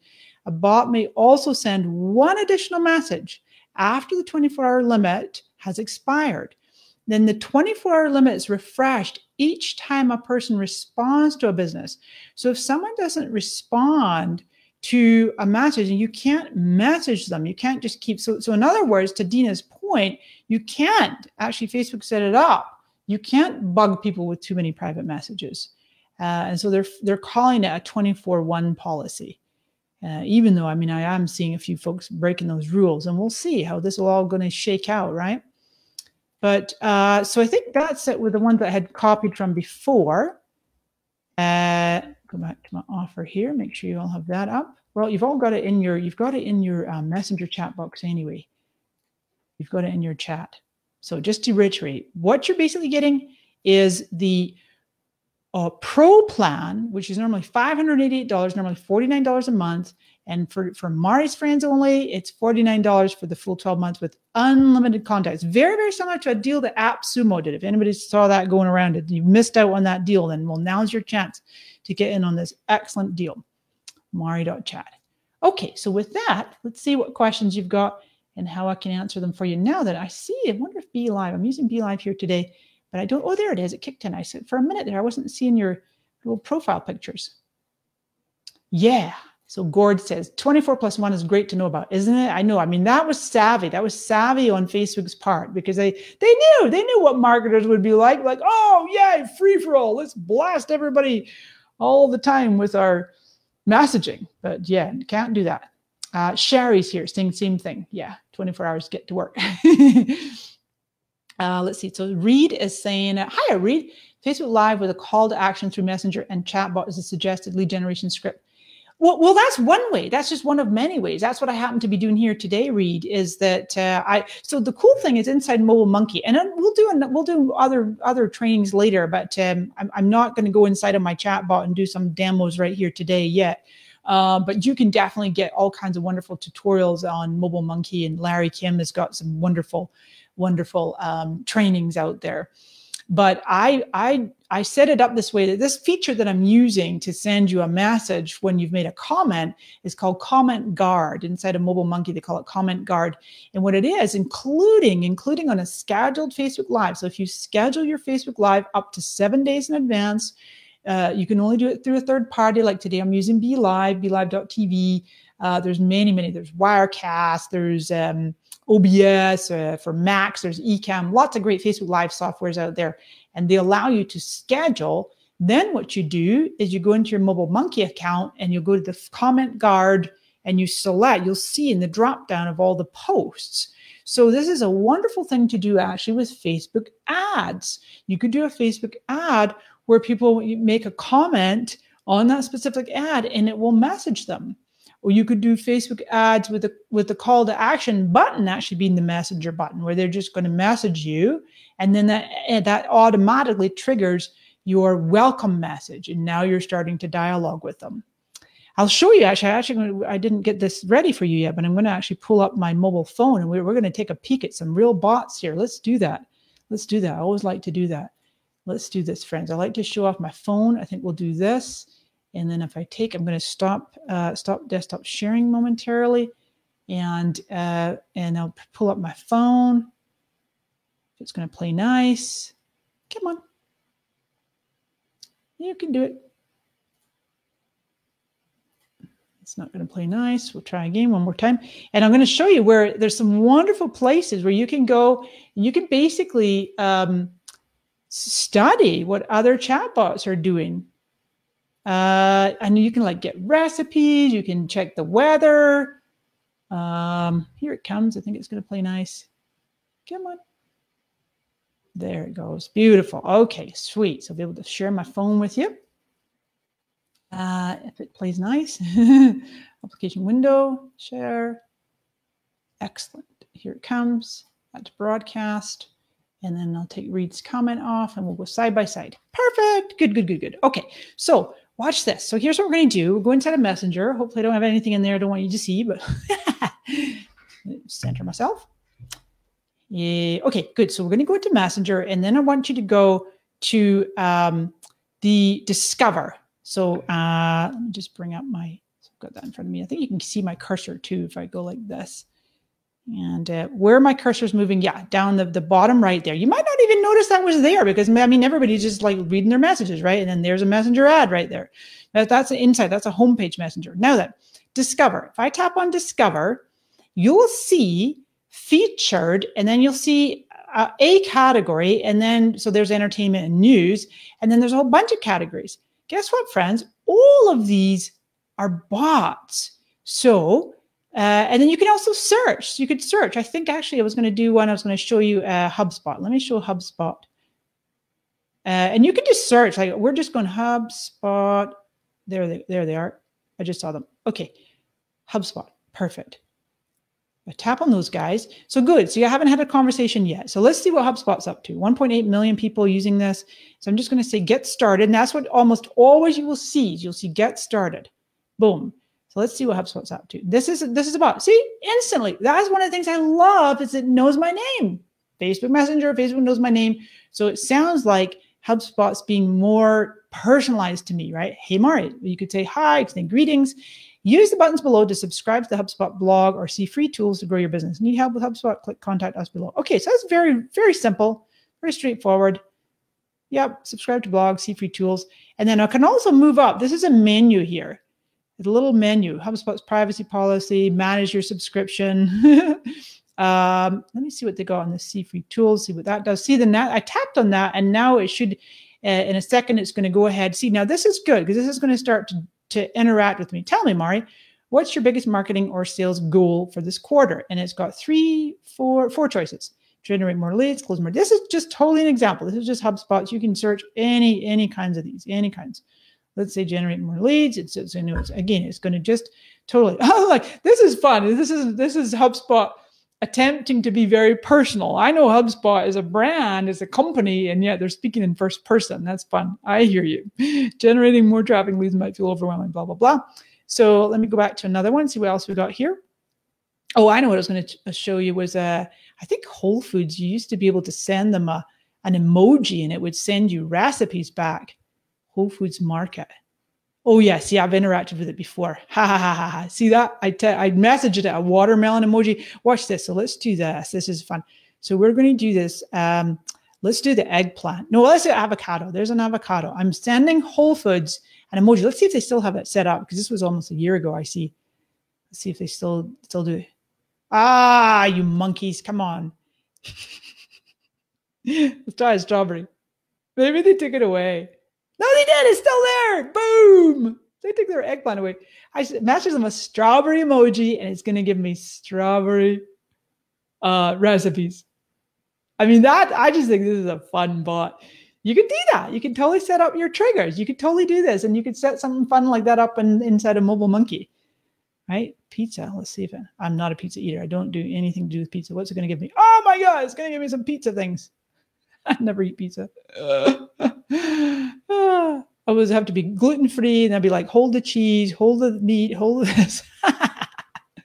Speaker 1: A bot may also send one additional message after the 24-hour limit has expired. Then the 24-hour limit is refreshed each time a person responds to a business. So if someone doesn't respond to a message, and you can't message them, you can't just keep, so in other words, to Dina's point, you can't, actually Facebook set it up, you can't bug people with too many private messages. And so they're calling it a 24/1 policy. Even though, I am seeing a few folks breaking those rules, and we'll see how this is all going to shake out, right? But so I think that's it with the ones that I had copied from before. Go back to my offer here. Make sure you all have that up. Well, you've got it in your Messenger chat box anyway. You've got it in your chat. So just to reiterate, what you're basically getting is the Pro plan, which is normally $588, normally $49 a month. And for Mari's friends only, it's $49 for the full 12 months with unlimited contacts. Very, very similar to a deal that AppSumo did. If anybody saw that going around and you missed out on that deal, then well, now's your chance to get in on this excellent deal. Mari.chat. Okay, so with that, let's see what questions you've got and how I can answer them for you now that I see. I wonder if BeLive, I'm using BeLive here today, but I don't, oh, there it is. It kicked in. I said for a minute there, I wasn't seeing your little profile pictures. Yeah. So Gord says 24+1 is great to know about, isn't it? I know. That was savvy. That was savvy on Facebook's part, because they knew what marketers would be like, oh yeah, free for all. Let's blast everybody all the time with our messaging. But yeah, can't do that. Sherry's here saying same thing. Yeah, 24 hours, get to work. Let's see. So Reed is saying, hi, Reed. Facebook Live with a call to action through Messenger and chatbot is a suggested lead generation script. Well, that's one way. That's just one of many ways. That's what I happen to be doing here today, Reed, is that so the cool thing is inside MobileMonkey, and we'll do other trainings later, but I'm not going to go inside of my chatbot and do some demos right here today yet. But you can definitely get all kinds of wonderful tutorials on MobileMonkey, and Larry Kim has got some wonderful trainings out there. But I set it up this way, that this feature that I'm using to send you a message when you've made a comment is called Comment Guard. Inside of MobileMonkey, they call it Comment Guard. And what it is, including on a scheduled Facebook Live. So if you schedule your Facebook Live up to 7 days in advance, You can only do it through a third party. Like today, I'm using BeLive, BeLive.tv. There's many. There's Wirecast. There's OBS for Macs. There's Ecamm. Lots of great Facebook Live softwares out there, and they allow you to schedule. Then what you do is you go into your MobileMonkey account and you go to the comment guard and you select. You'll see in the drop down of all the posts. So this is a wonderful thing to do actually with Facebook ads. You could do a Facebook ad where people make a comment on that specific ad and it will message them. Or you could do Facebook ads with the call to action button actually being the messenger button, where they're just going to message you, and then that automatically triggers your welcome message, and now you're starting to dialogue with them. I'll show you actually. I didn't get this ready for you yet, but I'm going to actually pull up my mobile phone, and we're going to take a peek at some real bots here. Let's do that. Let's do that. I always like to do that. Let's do this, friends. I like to show off my phone. I think we'll do this. And then if I I'm going to stop desktop sharing momentarily, and I'll pull up my phone. It's going to play nice. Come on. You can do it. It's not going to play nice. We'll try again one more time. And I'm going to show you where there's some wonderful places where you can go and you can basically study what other chatbots are doing. And you can like get recipes. You can check the weather. Here it comes. I think it's going to play nice. Come on. There it goes. Beautiful. Okay, sweet. So I'll be able to share my phone with you. If it plays nice. Application window, share. Excellent. Here it comes. That's broadcast. And then I'll take Reed's comment off and we'll go side by side. Perfect. Good. Okay, so watch this. So here's what we're going to do. We'll go inside a messenger. Hopefully I don't have anything in there I don't want you to see, but center myself. Yeah. Okay, good. So we're going to go into Messenger, and then I want you to go to the Discover. So let me just bring up I've got that in front of me. I think you can see my cursor too if I go like this. And where my cursor is moving, yeah, down the bottom right there. You might not even notice that was there because, I mean, everybody's just like reading their messages, right? And then there's a Messenger ad right there. That's an inside. That's a homepage Messenger. Now then, Discover. If I tap on Discover, you'll see featured, and then you'll see a category, and then, so there's entertainment and news, and then there's a whole bunch of categories. Guess what, friends? All of these are bots. So, and then you can also search. So you could search. I think actually I was going to do one. I was going to show you HubSpot. Let me show HubSpot. And you can just search. Like we're just going HubSpot. There they are. I just saw them. Okay, HubSpot. Perfect. I tap on those guys. So good. So you haven't had a conversation yet. So let's see what HubSpot's up to. 1.8 million people using this. So I'm just going to say get started. And that's what almost always you will see. You'll see get started. Boom. So let's see what HubSpot's up to. This is about, see, instantly. That's one of the things I love is it knows my name. Facebook Messenger, Facebook knows my name. So it sounds like HubSpot's being more personalized to me, right? Hey, Mari, you could say hi, you could say greetings. Use the buttons below to subscribe to the HubSpot blog or see free tools to grow your business. Need help with HubSpot? Click contact us below. Okay, so that's very, very simple, very straightforward. Yep, subscribe to blog, see free tools. And then I can also move up. This is a menu here. It's a little menu. HubSpot's privacy policy, manage your subscription. Let me see what they got on the see free tools, see what that does. See, I tapped on that, and now it should, in a second, it's going to go ahead. See, now this is good because this is going to start to interact with me. Tell me, Mari, what's your biggest marketing or sales goal for this quarter? And it's got four choices. Generate more leads, close more. This is just totally an example. This is just HubSpot. You can search any kinds of these, any kinds. Let's say generate more leads. It's going to just totally, oh, like, this is fun. This is HubSpot attempting to be very personal. I know HubSpot is a brand, is a company, and yet they're speaking in first person. That's fun. I hear you. Generating more traffic leads might feel overwhelming, blah, blah, blah. So let me go back to another one, see what else we got here. Oh, I know what I was going to show you was, I think Whole Foods, you used to be able to send them an emoji and it would send you recipes back. Whole Foods Market. Oh, yes. Yeah, I've interacted with it before. Ha, ha, ha, ha, ha. See that? I messaged it a watermelon emoji. Watch this. So let's do this. This is fun. So we're going to do this. Let's do the eggplant. No, let's do avocado. There's an avocado. I'm sending Whole Foods an emoji. Let's see if they still have it set up, because this was almost a year ago. I see. Let's see if they still do it. Ah, you monkeys, come on. Let's try a strawberry. Maybe they took it away. No, they did. It's still there. Boom. They took their eggplant away. I matched them a strawberry emoji, and it's going to give me strawberry recipes. I mean, I just think this is a fun bot. You could do that. You can totally set up your triggers. You could totally do this, and you could set something fun like that up inside of MobileMonkey, right? Pizza. Let's see if I'm not a pizza eater. I don't do anything to do with pizza. What's it going to give me? Oh my God, it's going to give me some pizza things. I never eat pizza. I always have to be gluten-free, and I'd be like, hold the cheese, hold the meat, hold this.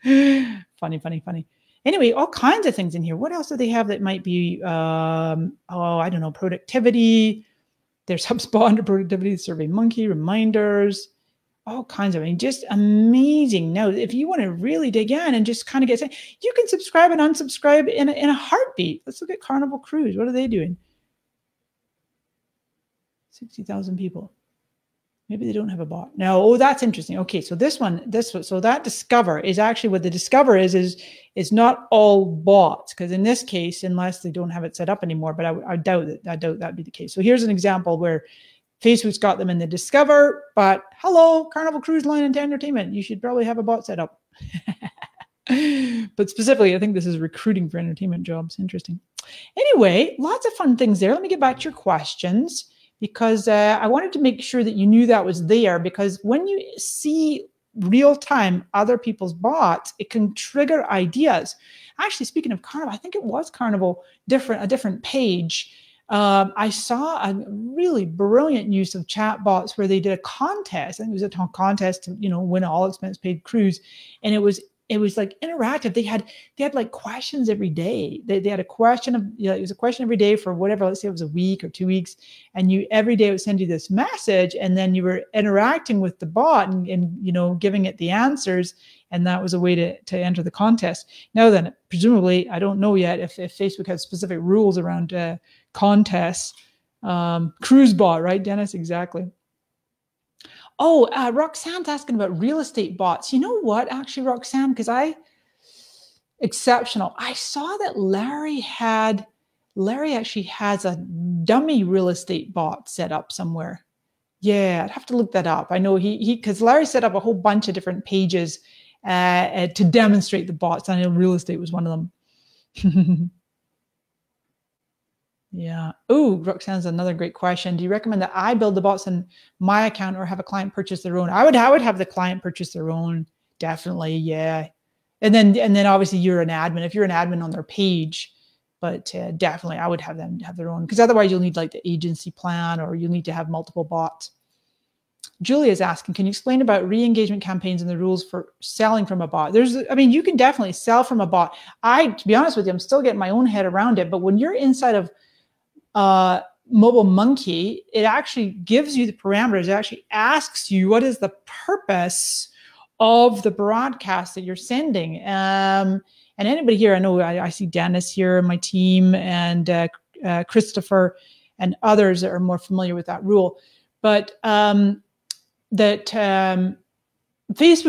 Speaker 1: Funny, funny, funny. Anyway, all kinds of things in here. What else do they have that might be, I don't know, productivity. There's HubSpot under productivity, SurveyMonkey, reminders, all kinds of, I mean, just amazing. Now, if you want to really dig in and just kind of get, you can subscribe and unsubscribe in a heartbeat. Let's look at Carnival Cruise. What are they doing? 60,000 people. Maybe they don't have a bot. No, oh, that's interesting. Okay, so this one, so that Discover is actually what the Discover is not all bots, because in this case, unless they don't have it set up anymore, but I doubt that'd be the case. So here's an example where Facebook's got them in the Discover, but hello, Carnival Cruise Line and Entertainment, you should probably have a bot set up. But specifically, I think this is recruiting for entertainment jobs. Interesting. Anyway, lots of fun things there. Let me get back to your questions, because I wanted to make sure that you knew that was there, because when you see real time other people's bots, it can trigger ideas. Actually, speaking of Carnival, I think it was Carnival, a different page. I saw a really brilliant use of chatbots where they did a contest. I think it was a contest to, win an all expense paid cruise. And it was like interactive. They had like questions every day. They had a question of, it was a question every day for whatever, let's say it was a week or 2 weeks. And every day it would send you this message, and then you were interacting with the bot and giving it the answers. And that was a way to enter the contest. Now then, presumably, I don't know yet if Facebook has specific rules around contests. Cruise bot, right, Dennis? Exactly. Oh, Roxanne's asking about real estate bots. You know what, actually, Roxanne, because exceptional. I saw that Larry actually has a dummy real estate bot set up somewhere. Yeah, I'd have to look that up. I know because Larry set up a whole bunch of different pages to demonstrate the bots. I know real estate was one of them. Yeah. Oh, Roxanne's another great question. Do you recommend that I build the bots in my account or have a client purchase their own? I would have the client purchase their own. Definitely. Yeah. And then obviously you're an admin if you're an admin on their page, but definitely I would have them have their own, because otherwise you'll need like the agency plan, or you'll need to have multiple bots. Julia is asking, can you explain about re-engagement campaigns and the rules for selling from a bot? You can definitely sell from a bot. To be honest with you, I'm still getting my own head around it, but when you're inside of MobileMonkey, it actually gives you the parameters. It actually asks you what is the purpose of the broadcast that you're sending. And anybody here, I know I see Dennis here in my team, and Christopher and others that are more familiar with that rule. But Facebook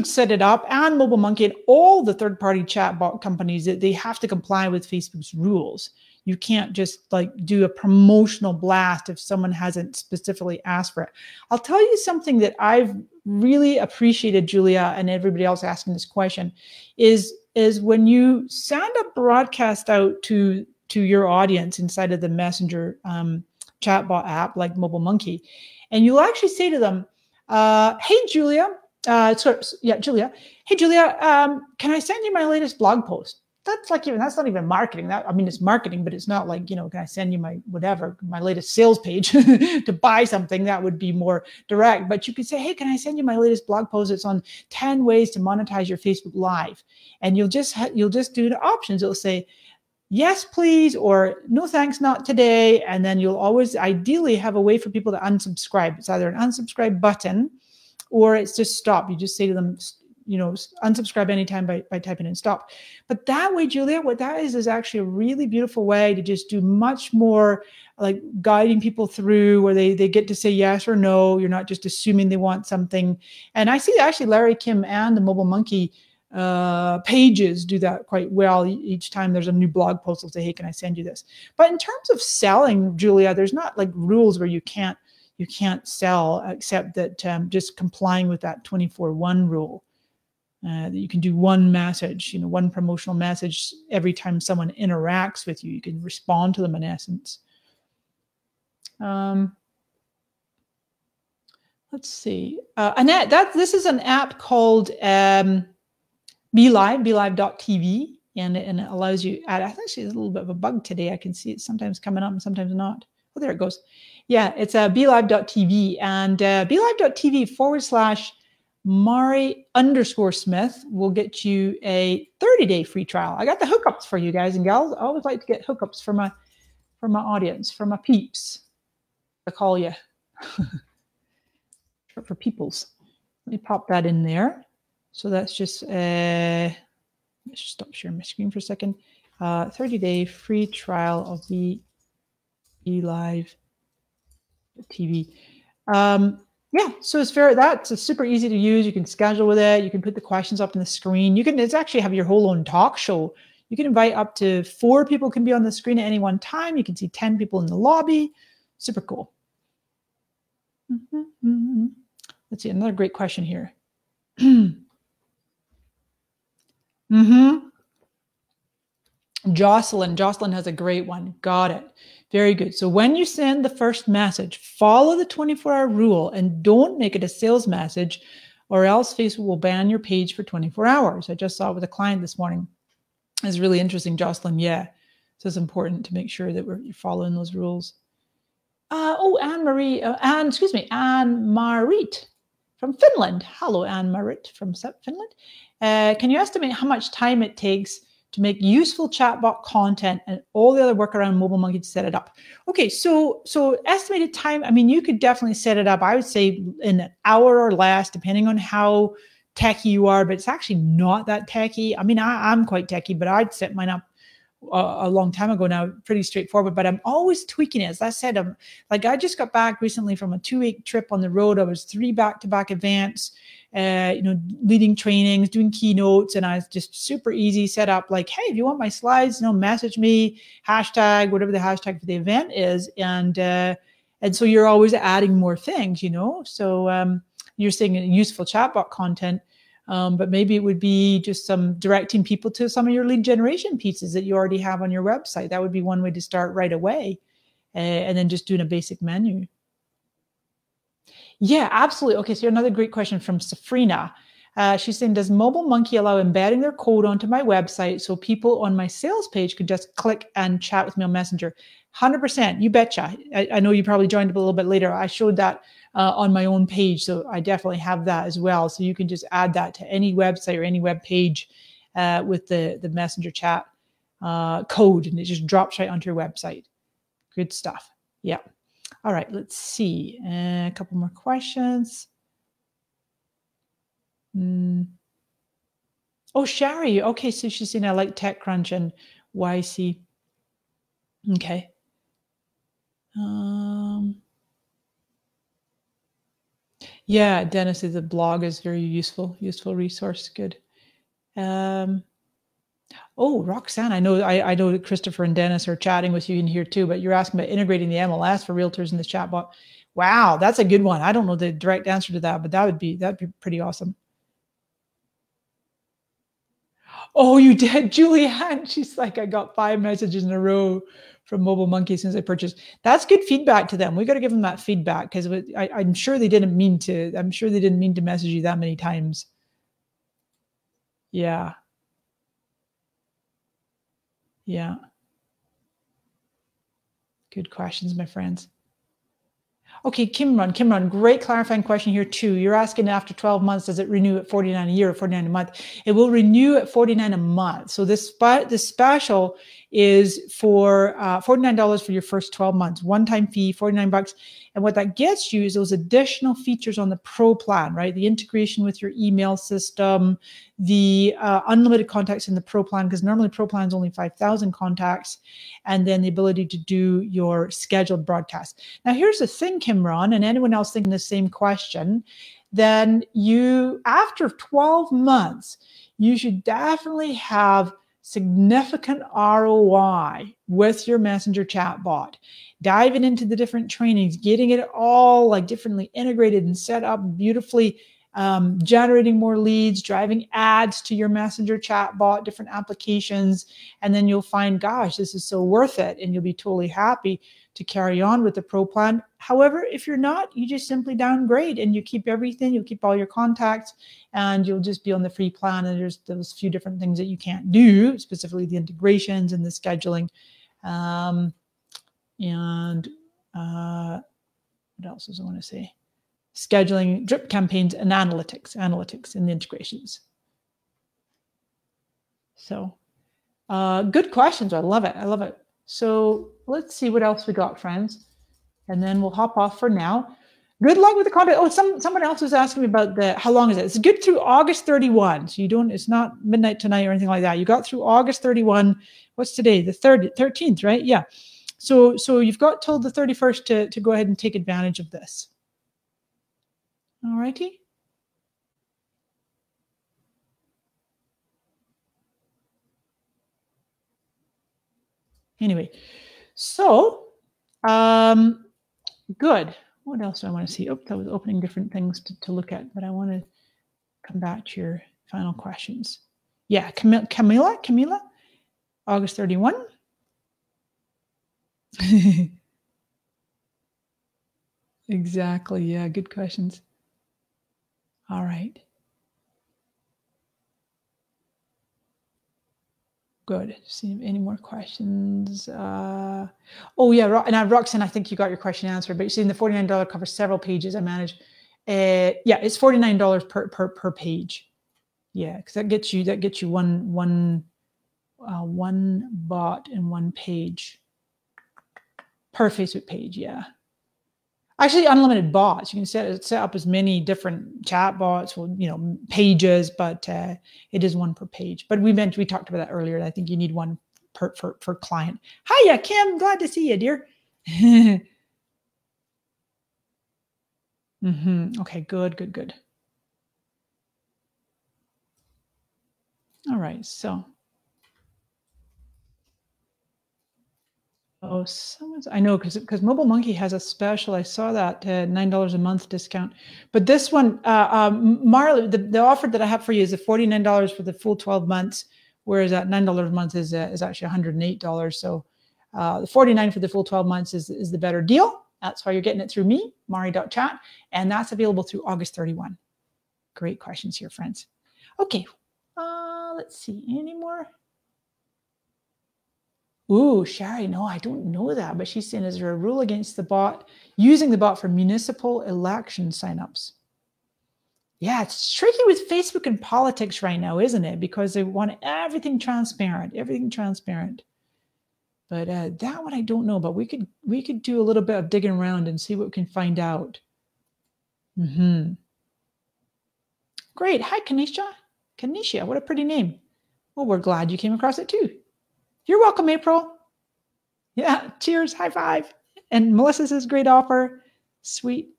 Speaker 1: set it up, and MobileMonkey and all the third-party chatbot companies, that they have to comply with Facebook's rules. You can't just like do a promotional blast if someone hasn't specifically asked for it. I'll tell you something that I've really appreciated, Julia, and everybody else asking this question, is when you send a broadcast out to your audience inside of the Messenger chatbot app like MobileMonkey, and you'll actually say to them, hey, Julia, Julia, hey, Julia, can I send you my latest blog post? That's not even marketing. It's marketing, but it's not like, can I send you my latest sales page to buy something? That would be more direct. But you could say, hey, can I send you my latest blog post? It's on 10 ways to monetize your Facebook Live. And you'll just do the options. It'll say, yes, please, or no, thanks, not today. And then you'll always ideally have a way for people to unsubscribe. It's either an unsubscribe button or it's just stop. You just say to them, unsubscribe anytime by typing in stop. But that way, Julia, what that is actually a really beautiful way to just do much more like guiding people through where they get to say yes or no. You're not just assuming they want something. And I see actually Larry Kim and the MobileMonkey pages do that quite well. Each time there's a new blog post, they'll say, hey, can I send you this? But in terms of selling, Julia, there's not like rules where you can't sell, except that just complying with that 24/1 rule. That you can do one message, one promotional message every time someone interacts with you. You can respond to them in essence. Let's see. Annette, this is an app called BeLive.tv, and it allows you, I think there's a little bit of a bug today. I can see it sometimes coming up and sometimes not. Oh, there it goes. Yeah, it's BeLive.tv, and BeLive.tv /Mari_Smith will get you a 30-day free trial. I got the hookups for you guys and gals. I always like to get hookups for my audience, for my peeps. I call you for peoples. Let me pop that in there. So that's just let's stop sharing my screen for a second. 30-day free trial of BeLive TV. Yeah, so that's super easy to use. You can schedule with it. You can put the questions up on the screen. It's actually have your whole own talk show. You can invite up to 4 people can be on the screen at any one time. You can see 10 people in the lobby. Super cool. Let's see, another great question here. Jocelyn has a great one. Got it. Very good. So when you send the first message, follow the 24-hour rule and don't make it a sales message, or else Facebook will ban your page for 24 hours. I just saw it with a client this morning. It's really interesting, Jocelyn. Yeah. So it's important to make sure that you're following those rules. Anne-Marit from Finland. Hello, Anne-Marit from Finland. Can you estimate how much time it takes to make useful chatbot content and all the other work around MobileMonkey to set it up? Okay, so estimated time, I mean, you could definitely set it up, I would say in an hour or less, depending on how techy you are, but it's actually not that techy. I mean, I'm quite techy, but I'd set mine up a long time ago now, pretty straightforward, but I'm always tweaking it. As I said, I just got back recently from a 2-week trip on the road. I was 3 back-to-back events, leading trainings, doing keynotes, and I was just super easy set up. Like, hey, if you want my slides, message me, hashtag, whatever the hashtag for the event is. And so you're always adding more things, So you're saying useful chatbot content. But maybe it would be just some directing people to some of your lead generation pieces that you already have on your website. That would be one way to start right away. And then just doing a basic menu. Yeah, absolutely. Okay, so another great question from Safrina. She's saying, does MobileMonkey allow embedding their code onto my website so people on my sales page could just click and chat with me on Messenger? 100%, you betcha. I know you probably joined a little bit later. I showed that on my own page, so I definitely have that as well. So you can just add that to any website or any web page with the Messenger chat code, and it just drops right onto your website. Good stuff. Yeah. All right, let's see. A couple more questions. Oh, Shari. Okay, so she's saying I like TechCrunch and YC. Okay. Yeah, Dennis says the blog is very useful resource. Good. Oh, Roxanne, I know that Christopher and Dennis are chatting with you in here too, but you're asking about integrating the MLS for realtors in the chatbot. Wow, that's a good one. I don't know the direct answer to that, but that'd be pretty awesome. Oh, you did, Julianne. She's like, I got 5 messages in a row from MobileMonkey since I purchased. That's good feedback to them. We got to give them that feedback because I'm sure they didn't mean to. I'm sure they didn't mean to message you that many times. Yeah. Yeah. Good questions, my friends. Okay, Kimron, great clarifying question here too. You're asking after 12 months, does it renew at $49 a year or $49 a month? It will renew at $49 a month. So this special is for $49 for your first 12 months, one-time fee, $49. And what that gets you is those additional features on the Pro plan, right? The integration with your email system, the unlimited contacts in the Pro plan, because normally Pro plan is only 5,000 contacts, and then the ability to do your scheduled broadcast. Now, here's the thing, Kimron, and anyone else thinking the same question, then you, after 12 months, you should definitely have significant ROI with your messenger chatbot, diving into the different trainings, getting it all like differently integrated and set up beautifully, generating more leads, driving ads to your messenger chatbot, different applications, and then you'll find, gosh, this is so worth it, and you'll be totally happy to carry on with the Pro plan. However, if you're not, you just simply downgrade and you keep everything, you'll keep all your contacts, and you'll just be on the free plan. And there's those few different things that you can't do, specifically the integrations and the scheduling. What else does I want to say? Scheduling, drip campaigns, and analytics in the integrations. So good questions. I love it. I love it. So let's see what else we got, friends. And then we'll hop off for now. Good luck with the content. Oh, someone else was asking me about how long is it? It's good through August 31. So you don't, it's not midnight tonight or anything like that. You got through August 31. What's today? The 13th, right? Yeah. So you've got till the 31st to go ahead and take advantage of this. All righty. Anyway, so good. What else do I want to see? Oh, that was opening different things to look at, but I want to come back to your final questions. Yeah, Camila, August 31. Exactly. Yeah, good questions. All right. Good. See any more questions? Oh yeah, and Roxanne, I think you got your question answered. But you see, the $49 covers several pages. I manage. Yeah, it's $49 per page. Yeah, because that gets you one bot and one page per Facebook page. Yeah. Actually, unlimited bots. You can set up as many different chat bots, pages, but it is one per page. But we talked about that earlier. I think you need one per client. Hiya, Kim. Glad to see you, dear. Okay, good. All right, so. Oh, I know, because MobileMonkey has a special. I saw that $9 a month discount. But this one, Marley, the offer that I have for you is the $49 for the full 12 months, whereas that $9 a month is actually $108. So the $49 for the full 12 months is the better deal. That's why you're getting it through me, Mari.chat, and that's available through August 31. Great questions here, friends. Okay, let's see, any more? Ooh, Sherry, no, I don't know that. But she's saying, is there a rule against the bot, using the bot for municipal election signups? Yeah, it's tricky with Facebook and politics right now, isn't it? Because they want everything transparent. But that one I don't know. But we could do a little bit of digging around and see what we can find out. Great. Hi, Kanisha. Kanisha, what a pretty name. Well, we're glad you came across it too. You're welcome, April. Yeah, cheers, high five. And Melissa says, great offer. Sweet.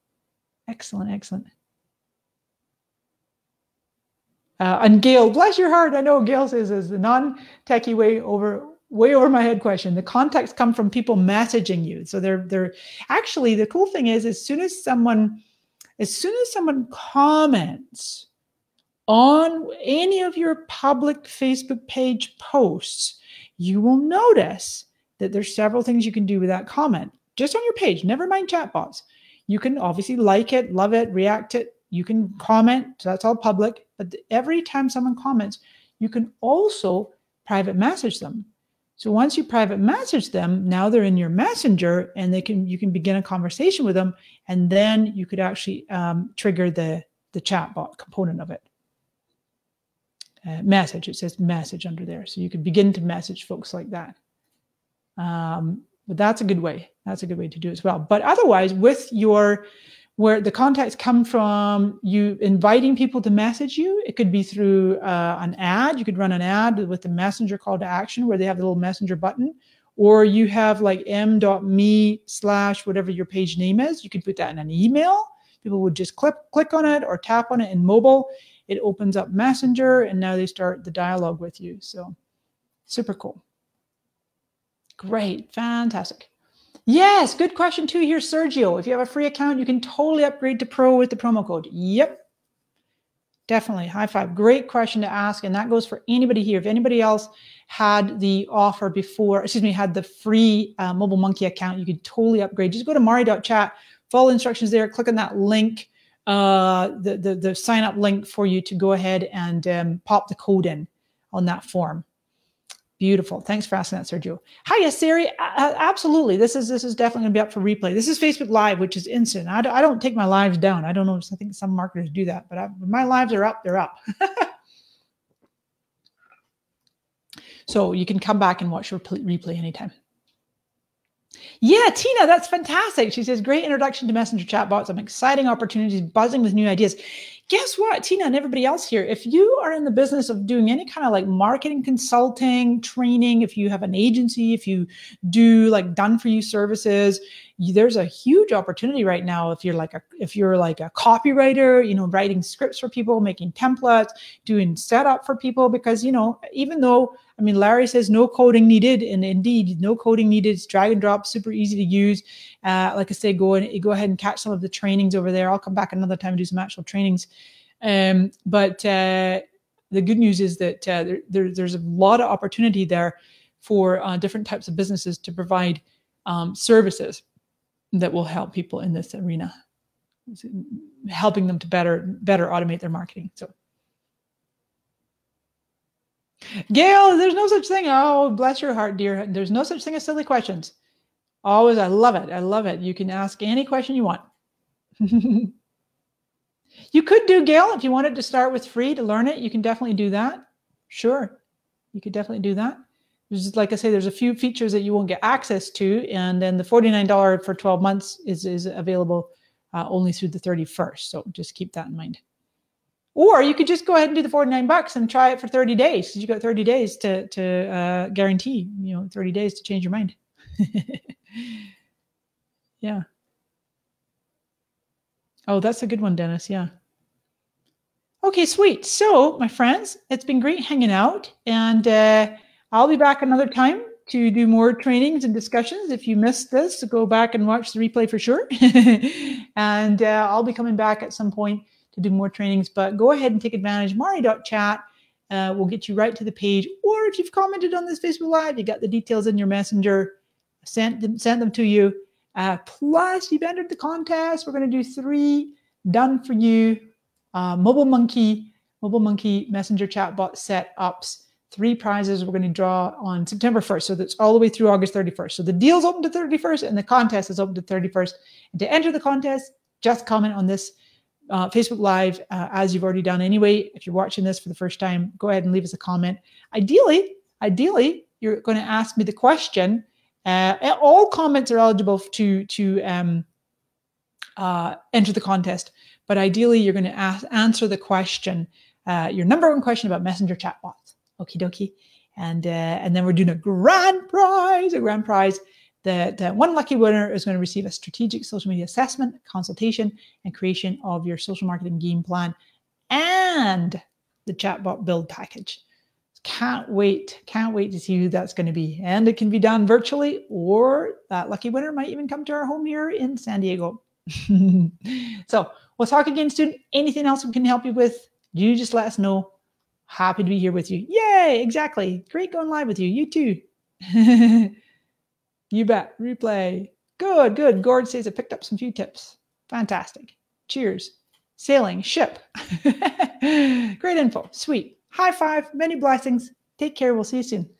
Speaker 1: Excellent. And Gail, bless your heart. I know Gail says is the non-techie way over my head question. The contacts come from people messaging you. So they're actually, the cool thing is, as soon as someone comments on any of your public Facebook page posts, you will notice that there's several things you can do with that comment just on your page. Never mind chatbots. You can obviously like it, love it, react it. You can comment, so that's all public. But every time someone comments, you can also private message them. So once you private message them, now they're in your messenger, and you can begin a conversation with them, and then you could actually trigger the chatbot component of it. Message, it says message under there. So you could begin to message folks like that. But that's a good way. That's a good way to do it as well. But otherwise, with your, where the contacts come from, you inviting people to message you, it could be through an ad. You could run an ad with the messenger call to action where they have the little messenger button, or you have like m.me/ whatever your page name is. You could put that in an email. People would just click on it or tap on it in mobile. It opens up Messenger, and now they start the dialogue with you. So super cool. Great, fantastic. Yes, good question too here, Sergio. If you have a free account, you can totally upgrade to Pro with the promo code. Yep, definitely, high five. Great question to ask, and that goes for anybody here. If anybody else had the offer before, had the free MobileMonkey account, you could totally upgrade. Just go to mari.chat, follow instructions there, click on that link, the sign up link for you to go ahead and pop the code in on that form. Beautiful. Thanks for asking that, Sergio. Hi, yes, Siri. Absolutely. This is definitely going to be up for replay. This is Facebook Live, which is instant. I don't take my lives down. I don't know. I think some marketers do that, but when my lives are up, they're up. So you can come back and watch your replay anytime. Yeah, Tina, that's fantastic. She says, great introduction to messenger chatbots. I'm exciting opportunities, buzzing with new ideas. Guess what, Tina and everybody else here, if you are in the business of doing any kind of like marketing consulting, training, if you have an agency, if you do like done for you services, there's a huge opportunity right now. If you're like a copywriter, you know, writing scripts for people, making templates, doing setup for people, because, you know, even though, I mean, Larry says no coding needed, and indeed no coding needed. It's drag and drop, super easy to use. Like I say, go ahead and catch some of the trainings over there. I'll come back another time and do some actual trainings. But the good news is that there's a lot of opportunity there for different types of businesses to provide services that will help people in this arena, helping them to better automate their marketing. So. Gail, there's no such thing. Oh, bless your heart, dear. There's no such thing as silly questions. Always, I love it. I love it. You can ask any question you want. You could do, Gail, if you wanted to start with free to learn it, you can definitely do that. Sure, you could definitely do that. There's, like I say, there's a few features that you won't get access to, and then the $49 for 12 months is available only through the 31st. So just keep that in mind. Or you could just go ahead and do the $49 and try it for 30 days. Because you got 30 days to guarantee, 30 days to change your mind. Yeah. Oh, that's a good one, Dennis. Yeah. Okay, sweet. So, my friends, it's been great hanging out, and I'll be back another time to do more trainings and discussions. If you missed this, go back and watch the replay for sure. And I'll be coming back at some point to do more trainings, but go ahead and take advantage. Mari.chat will get you right to the page. Or if you've commented on this Facebook Live, you got the details in your messenger, sent them to you. Plus, you've entered the contest. We're going to do 3 done for you MobileMonkey Messenger Chatbot setups. 3 prizes we're going to draw on September 1st. So that's all the way through August 31st. So the deal's open to 31st and the contest is open to 31st. And to enter the contest, just comment on this Facebook Live as you've already done anyway. If you're watching this for the first time, go ahead and leave us a comment. Ideally, you're going to ask me the question. All comments are eligible to enter the contest, but ideally you're going to answer the question, your number 1 question about messenger chatbots. Okie dokie. And then we're doing a grand prize. The 1 lucky winner is going to receive a strategic social media assessment, consultation, and creation of your social marketing game plan and the chatbot build package. Can't wait to see who that's going to be. And it can be done virtually, or that lucky winner might even come to our home here in San Diego. So we'll talk again soon. Anything else we can help you with, you just let us know. Happy to be here with you. Yay, exactly. Great going live with you. You too. You bet. Replay. Good. Gord says I picked up some few tips. Fantastic. Cheers. Sailing, ship. Great info. Sweet. High five. Many blessings. Take care. We'll see you soon.